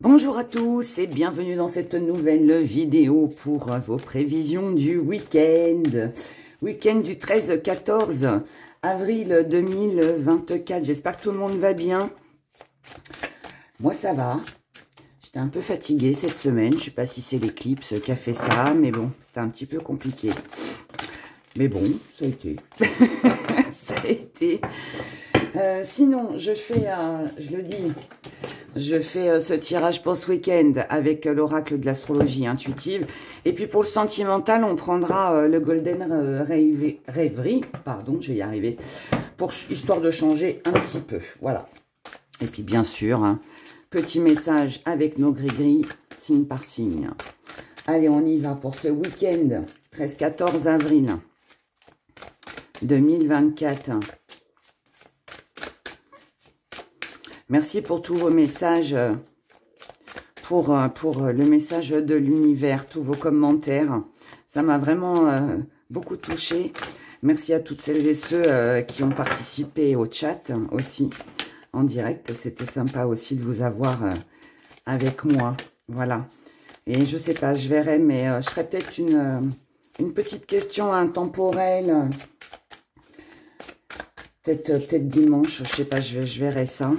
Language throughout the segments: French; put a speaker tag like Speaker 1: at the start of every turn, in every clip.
Speaker 1: Bonjour à tous et bienvenue dans cette nouvelle vidéo pour vos prévisions du week-end. Week-end du 13-14 avril 2024. J'espère que tout le monde va bien. Moi ça va. J'étais un peu fatiguée cette semaine. Je ne sais pas si c'est l'éclipse qui a fait ça, mais bon, c'était un petit peu compliqué. Mais bon, ça a été. Ça a été. Sinon, je fais, je le dis, je fais ce tirage pour ce week-end avec l'oracle de l'astrologie intuitive. Et puis pour le sentimental, on prendra le Golden Rêverie, pardon, je vais y arriver, histoire de changer un petit peu. Voilà. Et puis bien sûr, petit message avec nos gris-gris, signe par signe. Allez, on y va pour ce week-end, 13-14 avril 2024. Merci pour tous vos messages, pour le message de l'univers, tous vos commentaires. Ça m'a vraiment beaucoup touché. Merci à toutes celles et ceux qui ont participé au chat aussi, en direct. C'était sympa aussi de vous avoir avec moi. Voilà. Et je sais pas, je verrai, mais je ferai peut-être une petite question intemporelle. Peut-être dimanche, je sais pas, je verrai ça,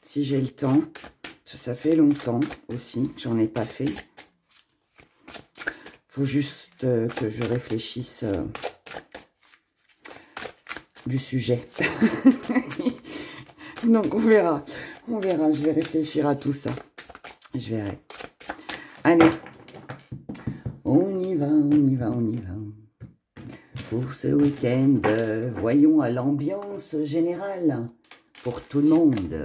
Speaker 1: si j'ai le temps. Ça fait longtemps aussi que j'en ai pas fait. Faut juste que je réfléchisse du sujet. Donc on verra, je vais réfléchir à tout ça. Je verrai. Allez, on y va. Pour ce week-end, voyons à l'ambiance générale pour tout le monde.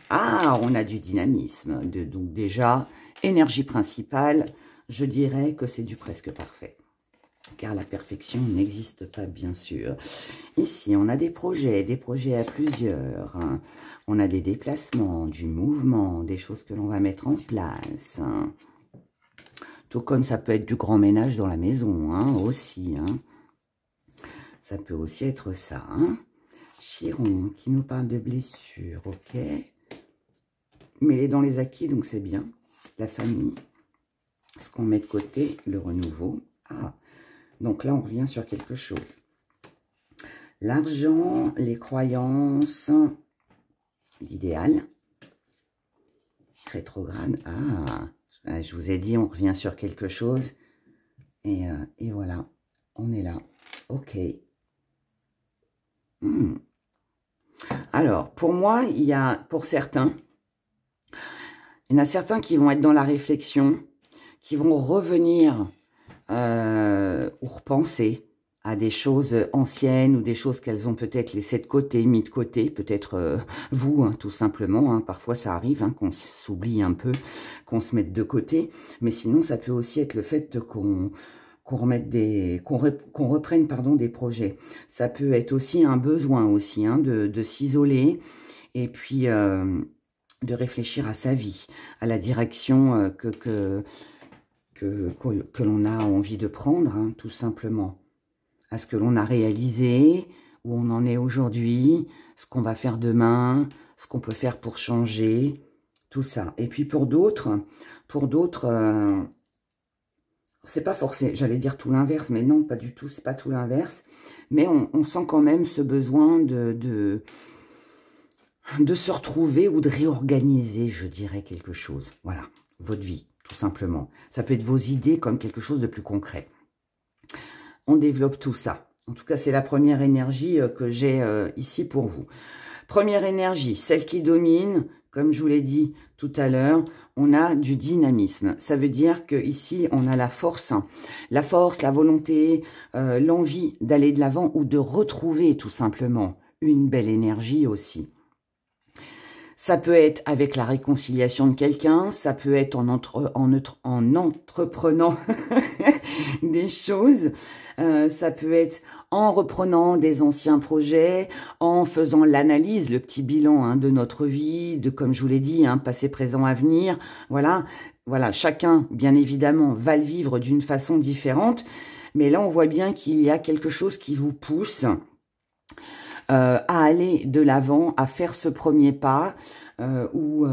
Speaker 1: Ah, on a du dynamisme. Donc déjà, énergie principale, je dirais que c'est du presque parfait. Car la perfection n'existe pas, bien sûr. Ici, on a des projets à plusieurs. On a des déplacements, du mouvement, des choses que l'on va mettre en place. Tout comme ça peut être du grand ménage dans la maison, aussi, Ça peut aussi être ça, Chiron qui nous parle de blessures, ok. Mais il est dans les acquis, donc c'est bien. La famille. Ce qu'on met de côté, le renouveau. Ah, donc là, on revient sur quelque chose. L'argent, les croyances, l'idéal. Rétrograde. Ah, je vous ai dit, on revient sur quelque chose. Et voilà, on est là. Ok. Alors, pour moi, il y a, pour certains, il y en a certains qui vont être dans la réflexion, qui vont revenir ou repenser à des choses anciennes ou des choses qu'elles ont peut-être laissées de côté, mis de côté, peut-être vous, tout simplement. Parfois, ça arrive qu'on s'oublie un peu, qu'on se mette de côté. Mais sinon, ça peut aussi être le fait qu'on reprenne des projets. Ça peut être aussi un besoin aussi de s'isoler et puis de réfléchir à sa vie, à la direction que l'on a envie de prendre, tout simplement. À ce que l'on a réalisé, où on en est aujourd'hui, ce qu'on va faire demain, ce qu'on peut faire pour changer, tout ça. Et puis pour d'autres, c'est pas forcé, j'allais dire tout l'inverse, mais non, pas du tout, c'est pas tout l'inverse. Mais on sent quand même ce besoin de se retrouver ou de réorganiser, je dirais, quelque chose. Voilà, votre vie, tout simplement. Ça peut être vos idées comme quelque chose de plus concret. On développe tout ça. En tout cas, c'est la première énergie que j'ai ici pour vous. Première énergie, celle qui domine, comme je vous l'ai dit tout à l'heure, on a du dynamisme. Ça veut dire qu'ici, on a la force, la volonté, l'envie d'aller de l'avant ou de retrouver tout simplement une belle énergie aussi. Ça peut être avec la réconciliation de quelqu'un, ça peut être en entreprenant des choses, ça peut être en reprenant des anciens projets, en faisant l'analyse, le petit bilan de notre vie, comme je vous l'ai dit, passé, présent, avenir. Voilà, chacun, bien évidemment, va le vivre d'une façon différente, mais là, on voit bien qu'il y a quelque chose qui vous pousse à aller de l'avant, à faire ce premier pas, ou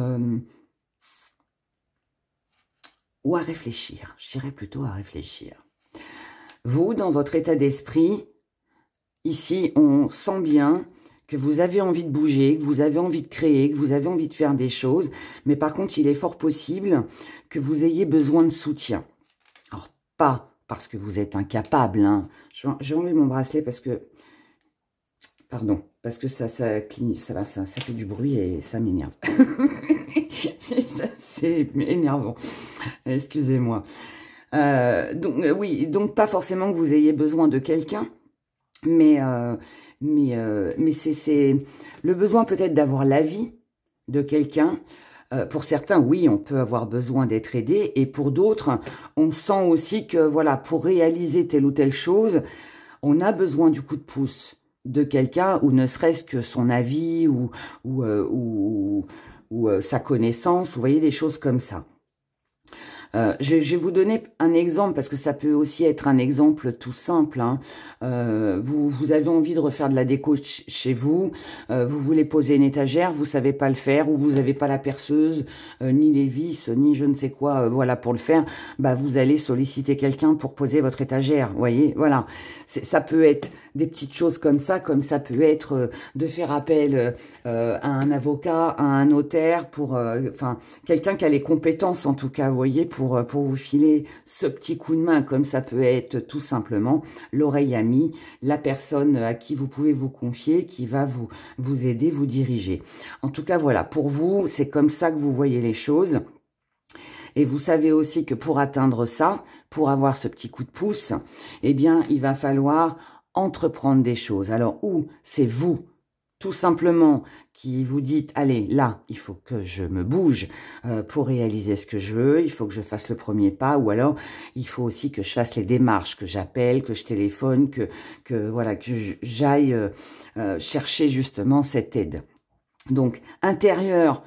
Speaker 1: ou à réfléchir. Je dirais plutôt à réfléchir. Vous, dans votre état d'esprit, ici, on sent bien que vous avez envie de bouger, que vous avez envie de créer, que vous avez envie de faire des choses. Mais par contre, il est fort possible que vous ayez besoin de soutien. Alors, pas parce que vous êtes incapable. Hein. J'ai enlevé mon bracelet parce que... Pardon, parce que ça cligne, ça fait du bruit et ça m'énerve. C'est énervant. Excusez-moi. Donc pas forcément que vous ayez besoin de quelqu'un, mais c'est le besoin peut-être d'avoir l'avis de quelqu'un. Pour certains, oui, on peut avoir besoin d'être aidé, et pour d'autres, on sent aussi que voilà, pour réaliser telle ou telle chose, on a besoin du coup de pouce de quelqu'un, ou ne serait-ce que son avis, ou sa connaissance, vous voyez, des choses comme ça. Je vais vous donner un exemple, parce que ça peut aussi être un exemple tout simple. Hein. Vous avez envie de refaire de la déco chez vous, vous voulez poser une étagère, vous savez pas le faire, ou vous n'avez pas la perceuse, ni les vis, ni je ne sais quoi, voilà, pour le faire, bah vous allez solliciter quelqu'un pour poser votre étagère, vous voyez, voilà. Ça peut être des petites choses comme ça peut être de faire appel à un avocat, à un notaire, pour, enfin, quelqu'un qui a les compétences en tout cas, vous voyez, pour vous filer ce petit coup de main, comme ça peut être tout simplement l'oreille amie, la personne à qui vous pouvez vous confier, qui va vous aider, vous diriger. En tout cas, voilà, pour vous, c'est comme ça que vous voyez les choses. Et vous savez aussi que pour atteindre ça, pour avoir ce petit coup de pouce, eh bien, il va falloir entreprendre des choses. Alors, ou c'est vous, tout simplement, qui vous dites, allez, là, il faut que je me bouge pour réaliser ce que je veux, il faut que je fasse le premier pas, ou alors, il faut aussi que je fasse les démarches, que j'appelle, que je téléphone, voilà, que j'aille chercher justement cette aide. Donc, intérieur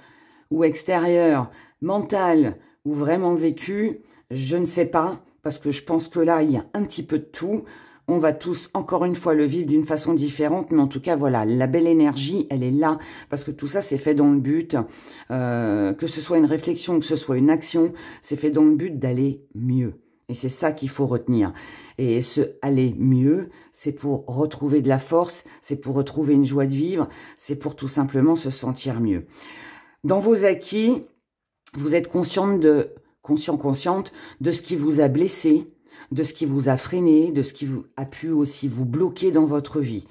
Speaker 1: ou extérieur, mental ou vraiment vécu, je ne sais pas, parce que je pense que là, il y a un petit peu de tout. On va tous, encore une fois, le vivre d'une façon différente, mais en tout cas, voilà, la belle énergie, elle est là, parce que tout ça, c'est fait dans le but, que ce soit une réflexion, que ce soit une action, c'est fait dans le but d'aller mieux. Et c'est ça qu'il faut retenir. Et ce aller mieux, c'est pour retrouver de la force, c'est pour retrouver une joie de vivre, c'est pour tout simplement se sentir mieux. Dans vos acquis, vous êtes consciente consciente de ce qui vous a blessé, de ce qui vous a freiné, de ce qui a pu aussi vous bloquer dans votre vie.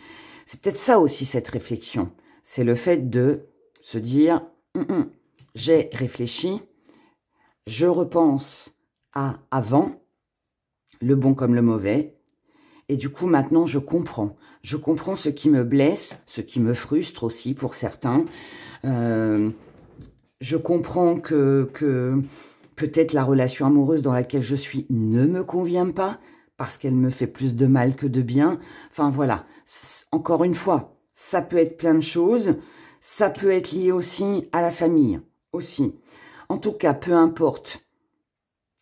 Speaker 1: C'est peut-être ça aussi, cette réflexion. C'est le fait de se dire, j'ai réfléchi, je repense à avant, le bon comme le mauvais, et du coup, maintenant, je comprends. Je comprends ce qui me blesse, ce qui me frustre aussi pour certains. Je comprends que peut-être la relation amoureuse dans laquelle je suis ne me convient pas, parce qu'elle me fait plus de mal que de bien. Enfin, voilà. Encore une fois, ça peut être plein de choses. Ça peut être lié aussi à la famille, aussi. En tout cas, peu importe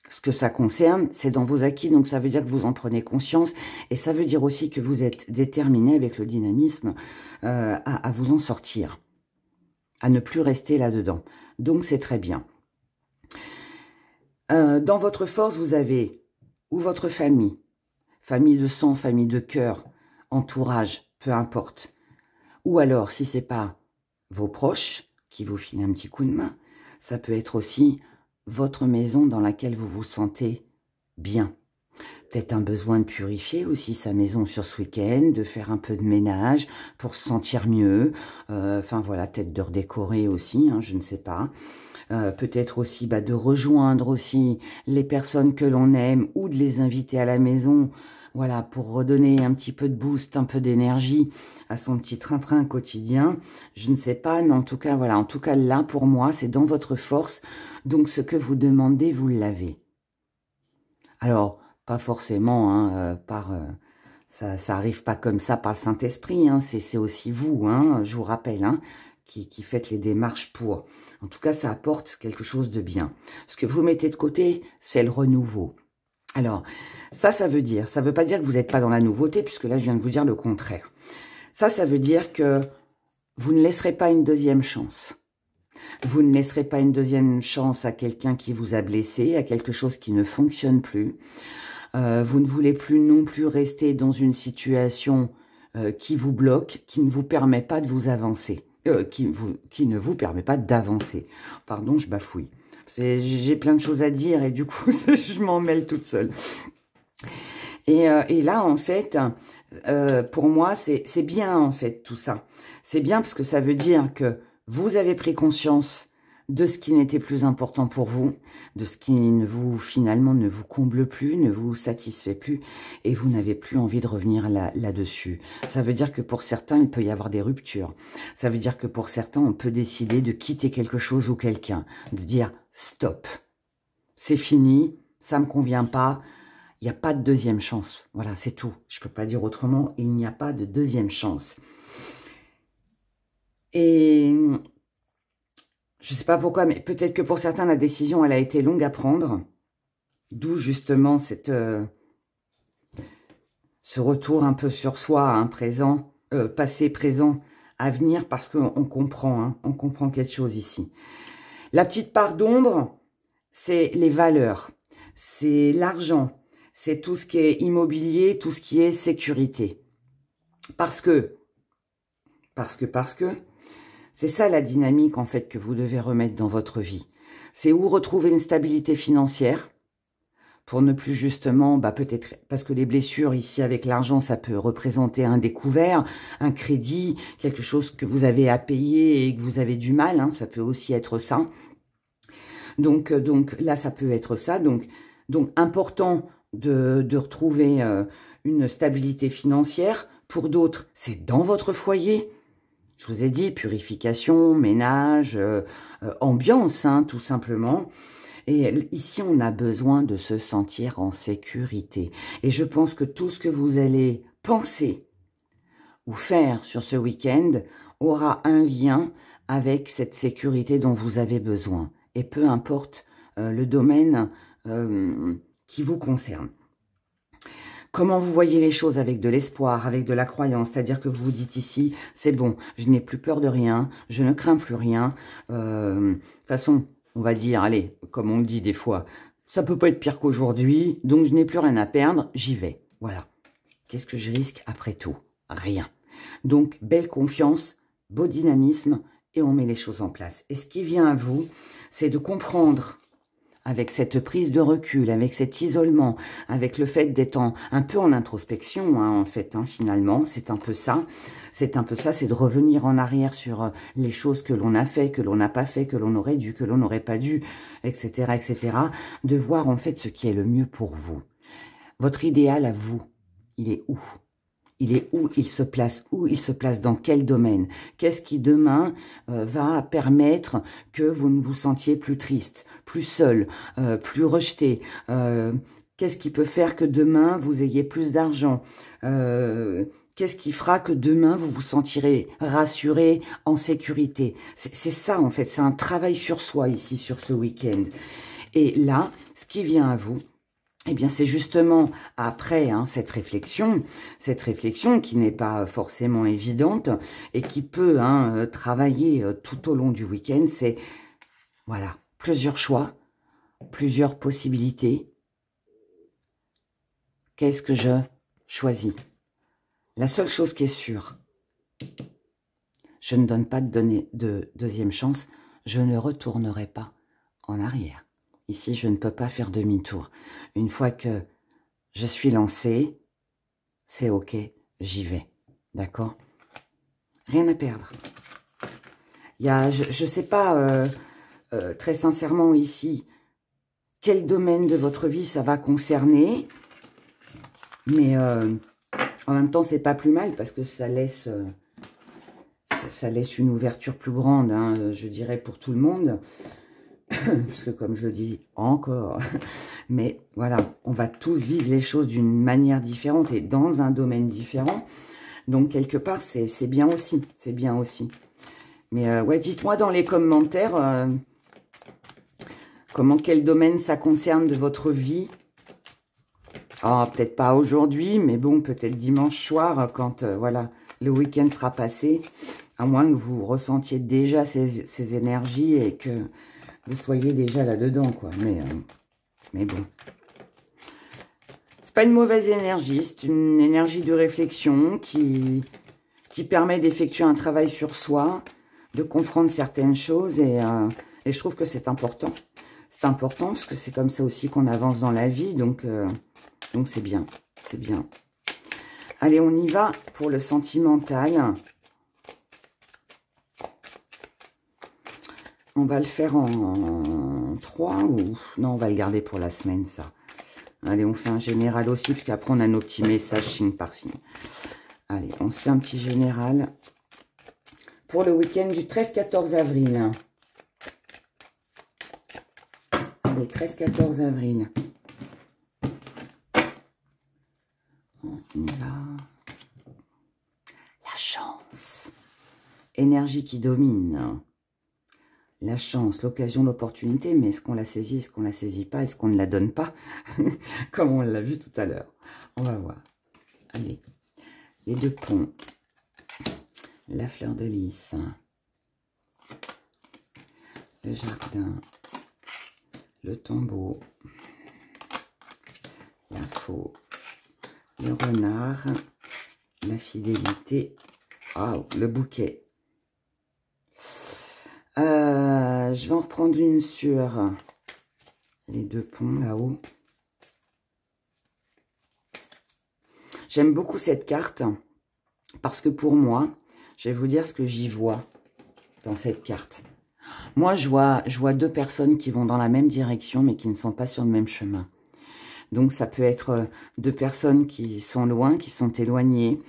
Speaker 1: ce que ça concerne, c'est dans vos acquis, donc ça veut dire que vous en prenez conscience, et ça veut dire aussi que vous êtes déterminé avec le dynamisme à vous en sortir, à ne plus rester là-dedans. Donc c'est très bien. Dans votre force, vous avez ou votre famille, famille de sang, famille de cœur, entourage, peu importe. Ou alors, si c'est pas vos proches qui vous filent un petit coup de main, ça peut être aussi votre maison dans laquelle vous vous sentez bien. Peut-être un besoin de purifier aussi sa maison sur ce week-end, de faire un peu de ménage pour se sentir mieux. Enfin voilà, peut-être de redécorer aussi, hein, je ne sais pas. Peut-être aussi de rejoindre aussi les personnes que l'on aime ou de les inviter à la maison, voilà, pour redonner un petit peu de boost, un peu d'énergie à son petit train-train quotidien. Je ne sais pas, mais en tout cas, voilà, en tout cas là, pour moi, c'est dans votre force. Donc, ce que vous demandez, vous l'avez. Alors, pas forcément, hein, ça arrive pas comme ça par le Saint-Esprit, hein, c'est aussi vous, hein, je vous rappelle, hein, qui faites les démarches pour. En tout cas, ça apporte quelque chose de bien. Ce que vous mettez de côté, c'est le renouveau. Alors, ça veut dire, ça veut pas dire que vous n'êtes pas dans la nouveauté, puisque là, je viens de vous dire le contraire. Ça veut dire que vous ne laisserez pas une deuxième chance. Vous ne laisserez pas une deuxième chance à quelqu'un qui vous a blessé, à quelque chose qui ne fonctionne plus. Vous ne voulez plus non plus rester dans une situation qui vous bloque, qui ne vous permet pas de vous avancer, qui ne vous permet pas d'avancer. Pardon, je bafouille. J'ai plein de choses à dire et du coup, je m'en mêle toute seule. Et là, en fait, pour moi, c'est bien, en fait, tout ça. C'est bien parce que ça veut dire que vous avez pris conscience de ce qui n'était plus important pour vous, de ce qui finalement ne vous comble plus, ne vous satisfait plus, et vous n'avez plus envie de revenir là-dessus. Ça veut dire que pour certains, il peut y avoir des ruptures. Ça veut dire que pour certains, on peut décider de quitter quelque chose ou quelqu'un, de dire « stop, c'est fini, ça ne me convient pas ». Il n'y a pas de deuxième chance. Voilà, c'est tout. Je ne peux pas dire autrement. Il n'y a pas de deuxième chance. Et je ne sais pas pourquoi, mais peut-être que pour certains, la décision, elle a été longue à prendre. D'où justement ce retour un peu sur soi, hein, présent, passé, présent, avenir, parce qu'on comprend, hein, on comprend quelque chose ici. La petite part d'ombre, c'est les valeurs, c'est l'argent. C'est tout ce qui est immobilier, tout ce qui est sécurité. Parce que, c'est ça la dynamique en fait que vous devez remettre dans votre vie. C'est où retrouver une stabilité financière pour ne plus justement, peut-être, parce que les blessures ici avec l'argent, ça peut représenter un découvert, un crédit, quelque chose que vous avez à payer et que vous avez du mal, hein, ça peut aussi être ça. Donc là, ça peut être ça. Donc important de retrouver une stabilité financière. Pour d'autres, c'est dans votre foyer. Je vous ai dit, purification, ménage, ambiance, hein, tout simplement. Et ici, on a besoin de se sentir en sécurité. Et je pense que tout ce que vous allez penser ou faire sur ce week-end aura un lien avec cette sécurité dont vous avez besoin. Et peu importe le domaine qui vous concerne. Comment vous voyez les choses avec de l'espoir, avec de la croyance, c'est-à-dire que vous vous dites ici, c'est bon, je n'ai plus peur de rien, je ne crains plus rien. De toute façon, on va dire, allez, comme on le dit des fois, ça peut pas être pire qu'aujourd'hui, donc je n'ai plus rien à perdre, j'y vais. Voilà. Qu'est-ce que je risque après tout? Rien. Donc, belle confiance, beau dynamisme, et on met les choses en place. Et ce qui vient à vous, c'est de comprendre, avec cette prise de recul, avec cet isolement, avec le fait d'être un peu en introspection, hein, en fait, hein, finalement, c'est un peu ça. C'est un peu ça, c'est de revenir en arrière sur les choses que l'on a fait, que l'on n'a pas fait, que l'on aurait dû, que l'on n'aurait pas dû, etc., etc. De voir, en fait, ce qui est le mieux pour vous. Votre idéal à vous, il est où? Il est où? Il se place où? Il se place dans quel domaine? Qu'est-ce qui demain va permettre que vous ne vous sentiez plus triste, plus seul, plus rejeté? Qu'est-ce qui peut faire que demain vous ayez plus d'argent? Qu'est-ce qui fera que demain vous vous sentirez rassuré, en sécurité? C'est ça en fait, c'est un travail sur soi ici, sur ce week-end. Et là, ce qui vient à vous, eh bien, c'est justement après cette réflexion qui n'est pas forcément évidente et qui peut travailler tout au long du week-end, c'est, voilà, plusieurs choix, plusieurs possibilités. Qu'est-ce que je choisis? La seule chose qui est sûre, je ne donne pas de deuxième chance, je ne retournerai pas en arrière. Ici, je ne peux pas faire demi-tour. Une fois que je suis lancée, c'est OK, j'y vais. D'accord? Rien à perdre. Il y a, je ne sais pas très sincèrement ici quel domaine de votre vie ça va concerner, mais en même temps, c'est pas plus mal parce que ça laisse une ouverture plus grande, hein, je dirais, pour tout le monde. Parce que comme je le dis encore, mais voilà, on va tous vivre les choses d'une manière différente et dans un domaine différent. Donc, quelque part, c'est bien aussi. C'est bien aussi. Mais ouais, dites-moi dans les commentaires quel domaine ça concerne de votre vie. Ah, peut-être pas aujourd'hui, mais bon, peut-être dimanche soir, quand voilà, le week-end sera passé. À moins que vous ressentiez déjà ces énergies et que vous soyez déjà là-dedans, quoi. Mais bon. C'est pas une mauvaise énergie, c'est une énergie de réflexion qui permet d'effectuer un travail sur soi, de comprendre certaines choses et je trouve que c'est important. C'est important parce que c'est comme ça aussi qu'on avance dans la vie, donc c'est bien, c'est bien. Allez, on y va pour le sentimental. On va le faire en 3 ou... Non, on va le garder pour la semaine, ça. Allez, on fait un général aussi, parce qu'après, on a nos petits messages signe par signe. Allez, on se fait un petit général pour le week-end du 13-14 avril. Allez, 13-14 avril. On y va. La chance. Énergie qui domine. La chance, l'occasion, l'opportunité, mais est-ce qu'on la saisit, est-ce qu'on la saisit pas, est-ce qu'on ne la donne pas, comme on l'a vu tout à l'heure. On va voir. Allez, les 2 ponts, la fleur de lys, le jardin, le tombeau, la faux, le renard, la fidélité, oh, le bouquet. Je vais en reprendre une sur les 2 ponts là-haut. J'aime beaucoup cette carte parce que pour moi, je vais vous dire ce que j'y vois dans cette carte. Moi, je vois 2 personnes qui vont dans la même direction mais qui ne sont pas sur le même chemin. Donc, ça peut être 2 personnes qui sont loin, qui sont éloignées.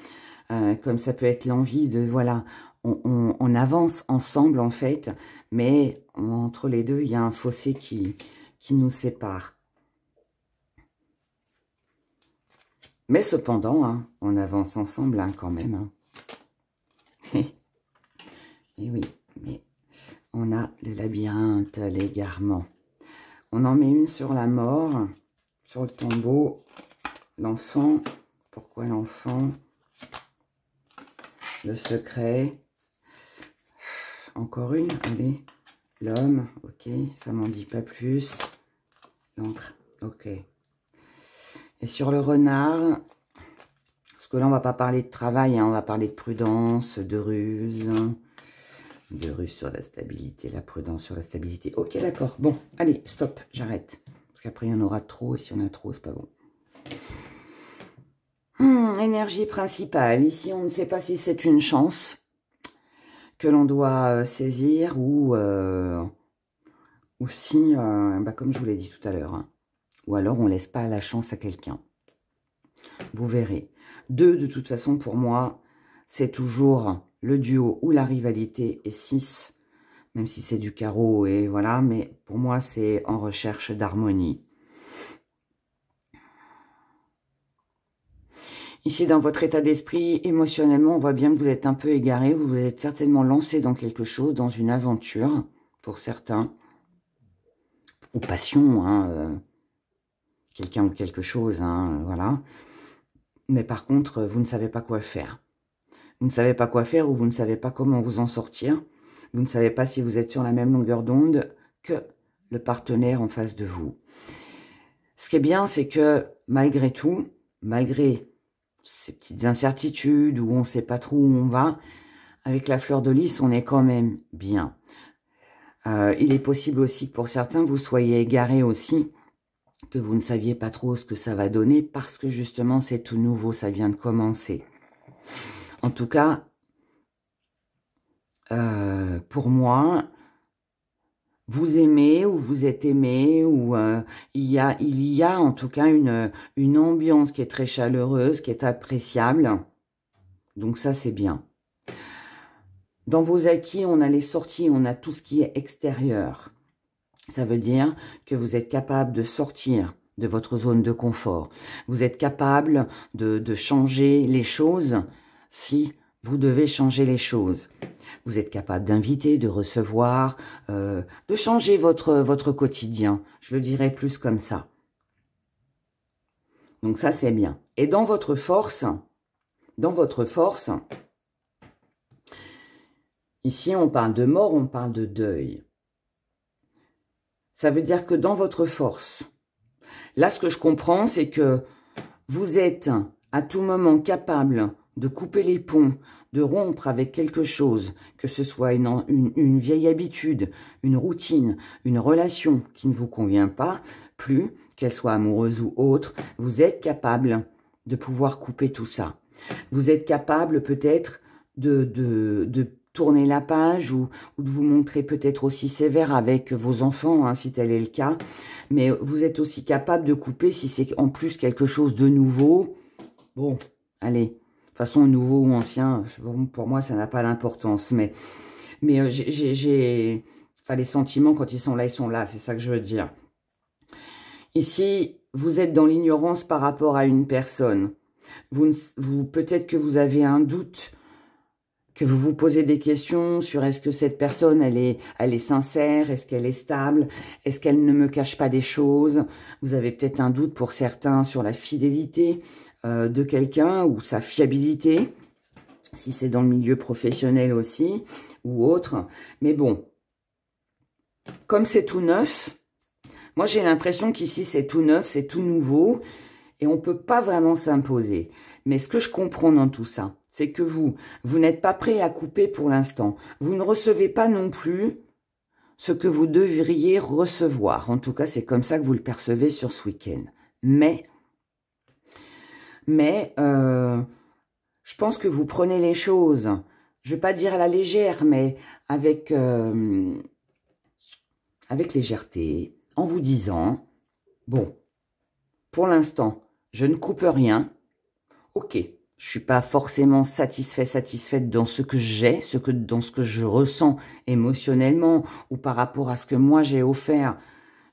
Speaker 1: Comme ça peut être l'envie de, voilà, on avance ensemble en fait, mais entre les deux, il y a un fossé qui nous sépare. Mais cependant, hein, on avance ensemble hein, quand même. Hein. Et oui, mais on a le labyrinthe, l'égarement. On en met une sur la mort, sur le tombeau, l'enfant. Pourquoi l'enfant? Le secret. Encore une, allez. L'homme, ok, ça m'en dit pas plus. L'encre, ok. Et sur le renard, parce que là, on va pas parler de travail, hein, on va parler de prudence, de ruse. De ruse sur la stabilité, la prudence sur la stabilité. Ok, d'accord. Bon, allez, stop, j'arrête. Parce qu'après, il y en aura trop, et si on a trop, c'est pas bon. Énergie principale. Ici, on ne sait pas si c'est une chance que l'on doit saisir ou si, comme je vous l'ai dit tout à l'heure, hein, ou alors on ne laisse pas la chance à quelqu'un. Vous verrez. 2, de toute façon, pour moi, c'est toujours le duo ou la rivalité. Et 6, même si c'est du carreau, et voilà, mais pour moi, c'est en recherche d'harmonie. Ici, dans votre état d'esprit, émotionnellement, on voit bien que vous êtes un peu égaré. Vous êtes certainement lancé dans quelque chose, dans une aventure, pour certains. Ou passion, hein, quelqu'un ou quelque chose, hein, voilà. Mais par contre, vous ne savez pas quoi faire. Vous ne savez pas quoi faire ou vous ne savez pas comment vous en sortir. Vous ne savez pas si vous êtes sur la même longueur d'onde que le partenaire en face de vous. Ce qui est bien, c'est que malgré tout, malgré ces petites incertitudes où on ne sait pas trop où on va, avec la fleur de lys, on est quand même bien. Il est possible aussi que pour certains, vous soyez égarés aussi, que vous ne saviez pas trop ce que ça va donner, parce que justement, c'est tout nouveau, ça vient de commencer. En tout cas, pour moi, vous aimez ou vous êtes aimé, ou il y a en tout cas une ambiance qui est très chaleureuse, qui est appréciable. Donc ça, c'est bien. Dans vos acquis, on a les sorties, on a tout ce qui est extérieur. Ça veut dire que vous êtes capable de sortir de votre zone de confort. Vous êtes capable de changer les choses si vous devez changer les choses. Vous êtes capable d'inviter, de recevoir, de changer votre quotidien. Je le dirais plus comme ça. Donc ça, c'est bien. Et dans votre force, Ici, on parle de mort, on parle de deuil. Ça veut dire que dans votre force, là, ce que je comprends, c'est que vous êtes à tout moment capable de couper les ponts, de rompre avec quelque chose, que ce soit une vieille habitude, une routine, une relation qui ne vous convient pas plus, qu'elle soit amoureuse ou autre, vous êtes capable de pouvoir couper tout ça. Vous êtes capable peut-être de tourner la page ou de vous montrer peut-être aussi sévère avec vos enfants, hein, si tel est le cas. Mais vous êtes aussi capable de couper si c'est en plus quelque chose de nouveau. Bon, allez, de toute façon, nouveau ou ancien, pour moi, ça n'a pas d'importance. Mais enfin, les sentiments, quand ils sont là, c'est ça que je veux dire. Ici, vous êtes dans l'ignorance par rapport à une personne. Peut-être que vous avez un doute, que vous vous posez des questions sur est-ce que cette personne, elle est sincère, est-ce qu'elle est stable, est-ce qu'elle ne me cache pas des choses. Vous avez peut-être un doute pour certains sur la fidélité de quelqu'un ou sa fiabilité, si c'est dans le milieu professionnel aussi ou autre. Mais bon, comme c'est tout neuf, moi j'ai l'impression qu'ici c'est tout neuf, c'est tout nouveau et on ne peut pas vraiment s'imposer. Mais ce que je comprends dans tout ça, c'est que vous n'êtes pas prêt à couper pour l'instant. Vous ne recevez pas non plus ce que vous devriez recevoir. En tout cas, c'est comme ça que vous le percevez sur ce week-end. Mais je pense que vous prenez les choses, je ne vais pas dire à la légère, mais avec légèreté, en vous disant, bon, pour l'instant, je ne coupe rien. Ok, je suis pas forcément satisfaite dans ce que j'ai, dans ce que je ressens émotionnellement ou par rapport à ce que moi j'ai offert.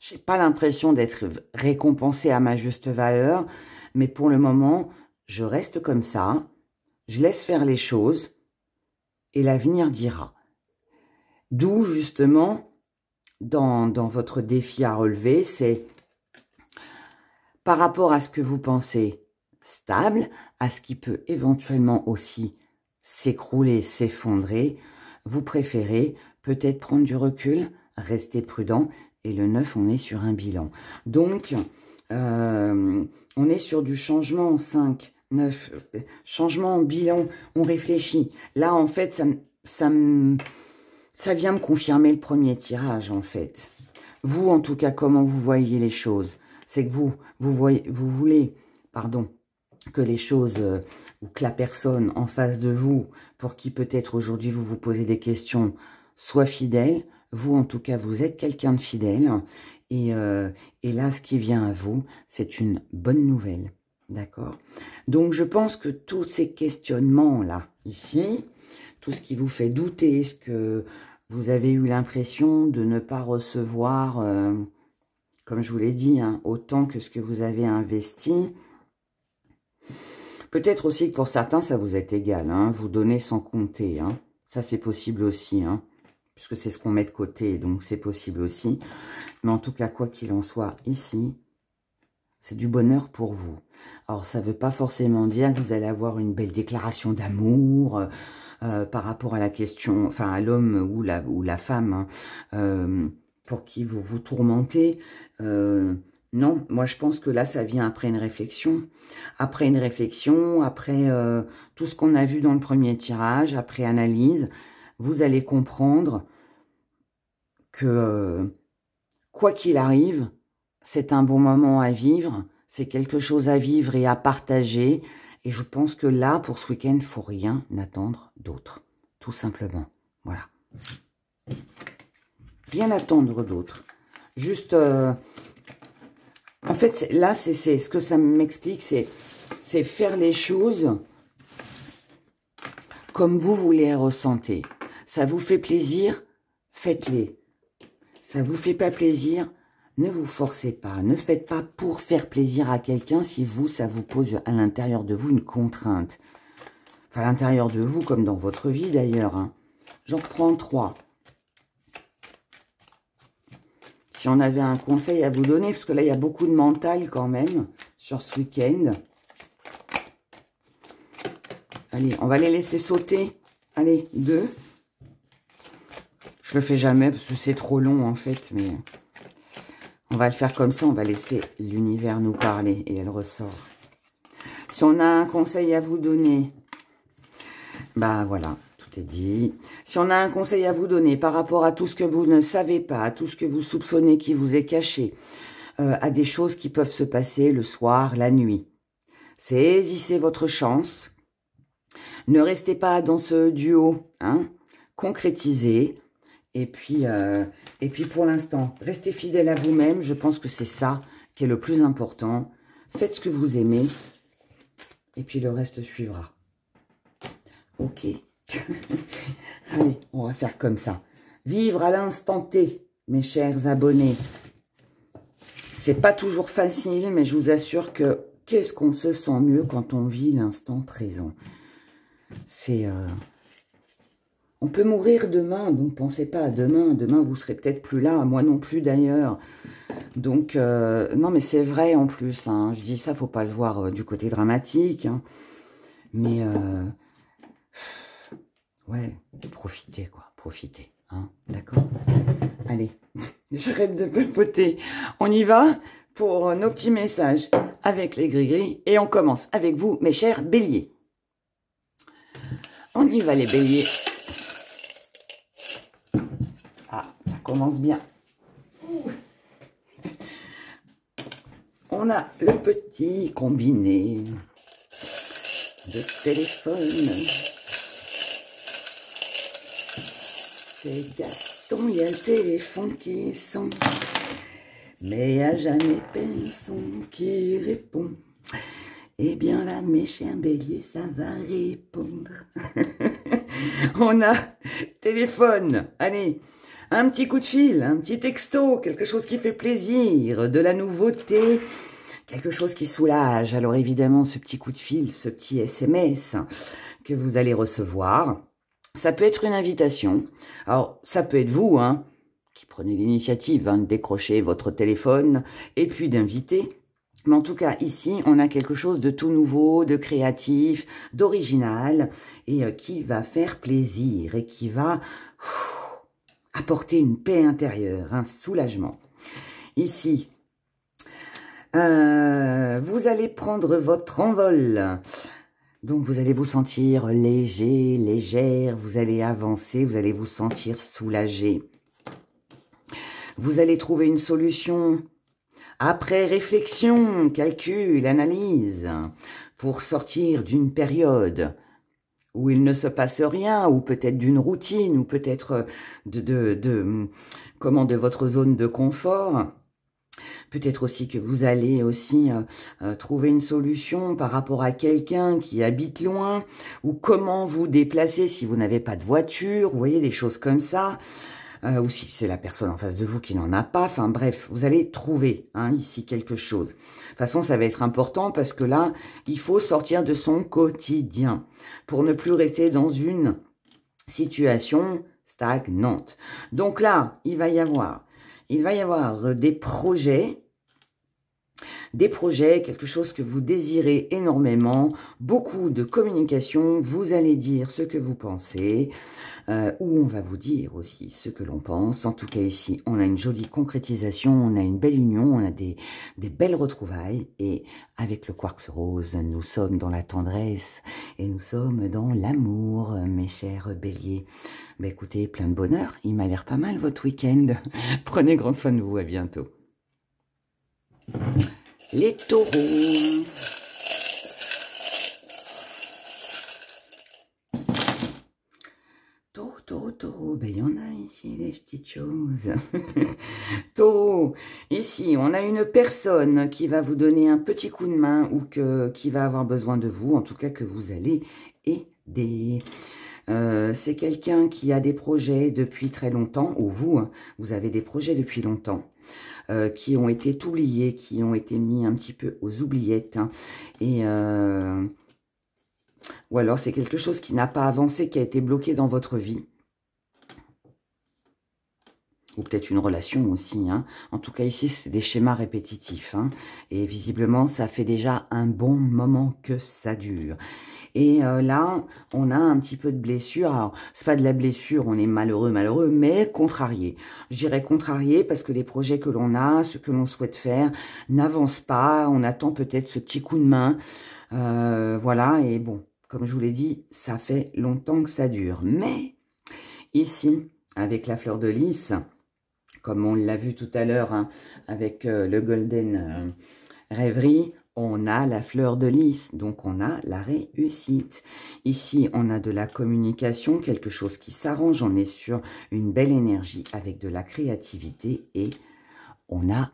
Speaker 1: J'ai pas l'impression d'être récompensée à ma juste valeur, mais pour le moment, je reste comme ça, je laisse faire les choses et l'avenir dira. D'où justement, dans votre défi à relever, c'est par rapport à ce que vous pensez stable, à ce qui peut éventuellement aussi s'écrouler, s'effondrer, vous préférez peut-être prendre du recul, rester prudent, et le 9, on est sur un bilan. Donc, on est sur du changement, 5, 9, changement, bilan, on réfléchit. Là, en fait, ça vient me confirmer le premier tirage, en fait. Vous, en tout cas, comment vous voyez les choses? C'est que vous voulez, pardon, que les choses, ou que la personne en face de vous, pour qui peut-être aujourd'hui vous vous posez des questions, soit fidèle. Vous, en tout cas, vous êtes quelqu'un de fidèle. Et là, ce qui vient à vous, c'est une bonne nouvelle. D'accord? Donc, je pense que tous ces questionnements-là, ici, tout ce qui vous fait douter, ce que vous avez eu l'impression de ne pas recevoir, comme je vous l'ai dit, hein, autant que ce que vous avez investi. Peut-être aussi que pour certains, ça vous est égal, hein, vous donnez sans compter. Hein. Ça, c'est possible aussi, hein, puisque c'est ce qu'on met de côté, donc c'est possible aussi. Mais en tout cas, quoi qu'il en soit, ici, c'est du bonheur pour vous. Alors, ça ne veut pas forcément dire que vous allez avoir une belle déclaration d'amour par rapport à la question, enfin à l'homme ou la femme, hein, pour qui vous vous tourmentez. Non, moi je pense que là, ça vient après une réflexion. Après tout ce qu'on a vu dans le premier tirage, après analyse, vous allez comprendre que quoi qu'il arrive, c'est un bon moment à vivre, c'est quelque chose à vivre et à partager. Et je pense que là, pour ce week-end, il ne faut rien attendre d'autre, tout simplement. Voilà. Rien attendre d'autre. Juste... en fait, là, c'est ce que ça m'explique, c'est faire les choses comme vous voulez les ressentir. Ça vous fait plaisir, faites-les. Ça vous fait pas plaisir, ne vous forcez pas. Ne faites pas pour faire plaisir à quelqu'un si vous, ça vous pose à l'intérieur de vous une contrainte. Enfin, à l'intérieur de vous, comme dans votre vie d'ailleurs. Hein. J'en reprends 3. Si on avait un conseil à vous donner, parce que là, il y a beaucoup de mental quand même sur ce week-end. Allez, on va les laisser sauter. Allez, 2. Je le fais jamais parce que c'est trop long en fait, mais on va le faire comme ça, on va laisser l'univers nous parler et elle ressort. Si on a un conseil à vous donner, bah voilà, tout est dit. Si on a un conseil à vous donner par rapport à tout ce que vous ne savez pas, à tout ce que vous soupçonnez qui vous est caché, à des choses qui peuvent se passer le soir, la nuit, saisissez votre chance. Ne restez pas dans ce duo, hein, concrétisez. Et puis pour l'instant, restez fidèle à vous-même. Je pense que c'est ça qui est le plus important. Faites ce que vous aimez. Et puis le reste suivra. Ok. Allez, on va faire comme ça. Vivre à l'instant T, mes chers abonnés. C'est pas toujours facile, mais je vous assure que qu'est-ce qu'on se sent mieux quand on vit l'instant présent. C'est... On peut mourir demain, donc pensez pas à demain. Demain, vous serez peut-être plus là, moi non plus d'ailleurs. Donc, non, mais c'est vrai en plus. Hein, je dis ça, faut pas le voir du côté dramatique. Hein, mais, ouais, profitez, quoi. Profitez. Hein, d'accord? Allez, j'arrête de papoter. On y va pour nos petits messages avec les gris-gris. Et on commence avec vous, mes chers béliers. On y va, les béliers. Ah, ça commence bien. On a le petit combiné de téléphone. C'est Gaston, il y a le téléphone qui sonne. Mais il n'y a jamais personne qui répond. Eh bien là, mes chers béliers, ça va répondre. On a téléphone, allez, un petit coup de fil, un petit texto, quelque chose qui fait plaisir, de la nouveauté, quelque chose qui soulage. Alors évidemment, ce petit coup de fil, ce petit SMS que vous allez recevoir, ça peut être une invitation. Alors, ça peut être vous, hein, qui prenez l'initiative de décrocher votre téléphone et puis d'inviter. Mais en tout cas, ici, on a quelque chose de tout nouveau, de créatif, d'original, et qui va faire plaisir, et qui va apporter une paix intérieure, un soulagement. Ici, vous allez prendre votre envol. Donc, vous allez vous sentir léger, légère, vous allez avancer, vous allez vous sentir soulagé. Vous allez trouver une solution après réflexion, calcul, analyse, pour sortir d'une période où il ne se passe rien, ou peut-être d'une routine, ou peut-être de votre zone de confort. Peut-être aussi que vous allez aussi trouver une solution par rapport à quelqu'un qui habite loin, ou comment vous déplacer si vous n'avez pas de voiture, vous voyez, des choses comme ça. Ou si c'est la personne en face de vous qui n'en a pas. Enfin bref, vous allez trouver ici quelque chose. De toute façon, ça va être important parce que là, il faut sortir de son quotidien pour ne plus rester dans une situation stagnante. Donc là, il va y avoir des projets, quelque chose que vous désirez énormément, beaucoup de communication, vous allez dire ce que vous pensez, ou on va vous dire aussi ce que l'on pense. En tout cas ici, on a une jolie concrétisation, on a une belle union, on a des belles retrouvailles, et avec le quartz rose, nous sommes dans la tendresse, et nous sommes dans l'amour, mes chers béliers. Bah écoutez, plein de bonheur, il m'a l'air pas mal votre week-end. Prenez grand soin de vous, à bientôt. Les taureaux. Taureau, ben il y en a ici des petites choses. Taureau, ici on a une personne qui va vous donner un petit coup de main ou qui va avoir besoin de vous, en tout cas que vous allez aider. C'est quelqu'un qui a des projets depuis très longtemps, ou vous, vous avez des projets depuis longtemps, qui ont été oubliés, qui ont été mis un petit peu aux oubliettes, ou alors c'est quelque chose qui n'a pas avancé, qui a été bloqué dans votre vie. ou peut-être une relation aussi. Hein. En tout cas, ici, c'est des schémas répétitifs. Hein. Et visiblement, ça fait déjà un bon moment que ça dure. Et là, on a un petit peu de blessure. Alors, c'est pas de la blessure, on est malheureux, mais contrarié. Je dirais contrarié parce que les projets que l'on a, ce que l'on souhaite faire, n'avancent pas. On attend peut-être ce petit coup de main. Voilà, et bon, comme je vous l'ai dit, ça fait longtemps que ça dure. Mais ici, avec la fleur de lys, comme on l'a vu tout à l'heure hein, avec le Golden Rêverie, on a la fleur de lys, donc on a la réussite. Ici, on a de la communication, quelque chose qui s'arrange, on est sur une belle énergie avec de la créativité et on a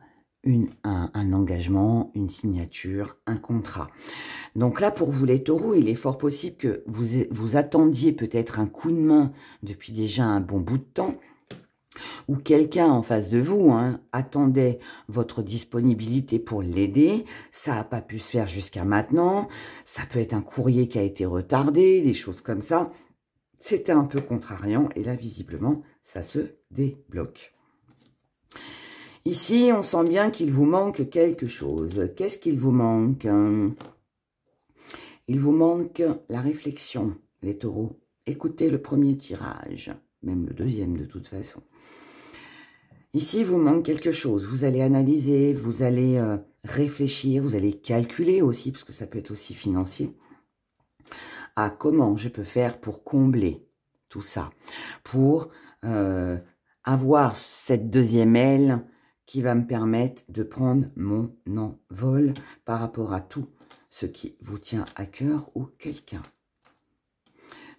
Speaker 1: un engagement, une signature, un contrat. Donc là, pour vous les taureaux, il est fort possible que vous attendiez peut-être un coup de main depuis déjà un bon bout de temps, ou quelqu'un en face de vous hein, attendait votre disponibilité pour l'aider, ça n'a pas pu se faire jusqu'à maintenant, ça peut être un courrier qui a été retardé, des choses comme ça. C'était un peu contrariant et là, visiblement, ça se débloque. Ici, on sent bien qu'il vous manque quelque chose. Qu'est-ce qu'il vous manque? Il vous manque la réflexion, les taureaux. Écoutez le premier tirage, même le deuxième de toute façon. Ici, il vous manque quelque chose. Vous allez analyser, vous allez réfléchir, vous allez calculer aussi, parce que ça peut être aussi financier, à comment je peux faire pour combler tout ça, pour avoir cette deuxième aile qui va me permettre de prendre mon envol par rapport à tout ce qui vous tient à cœur ou quelqu'un.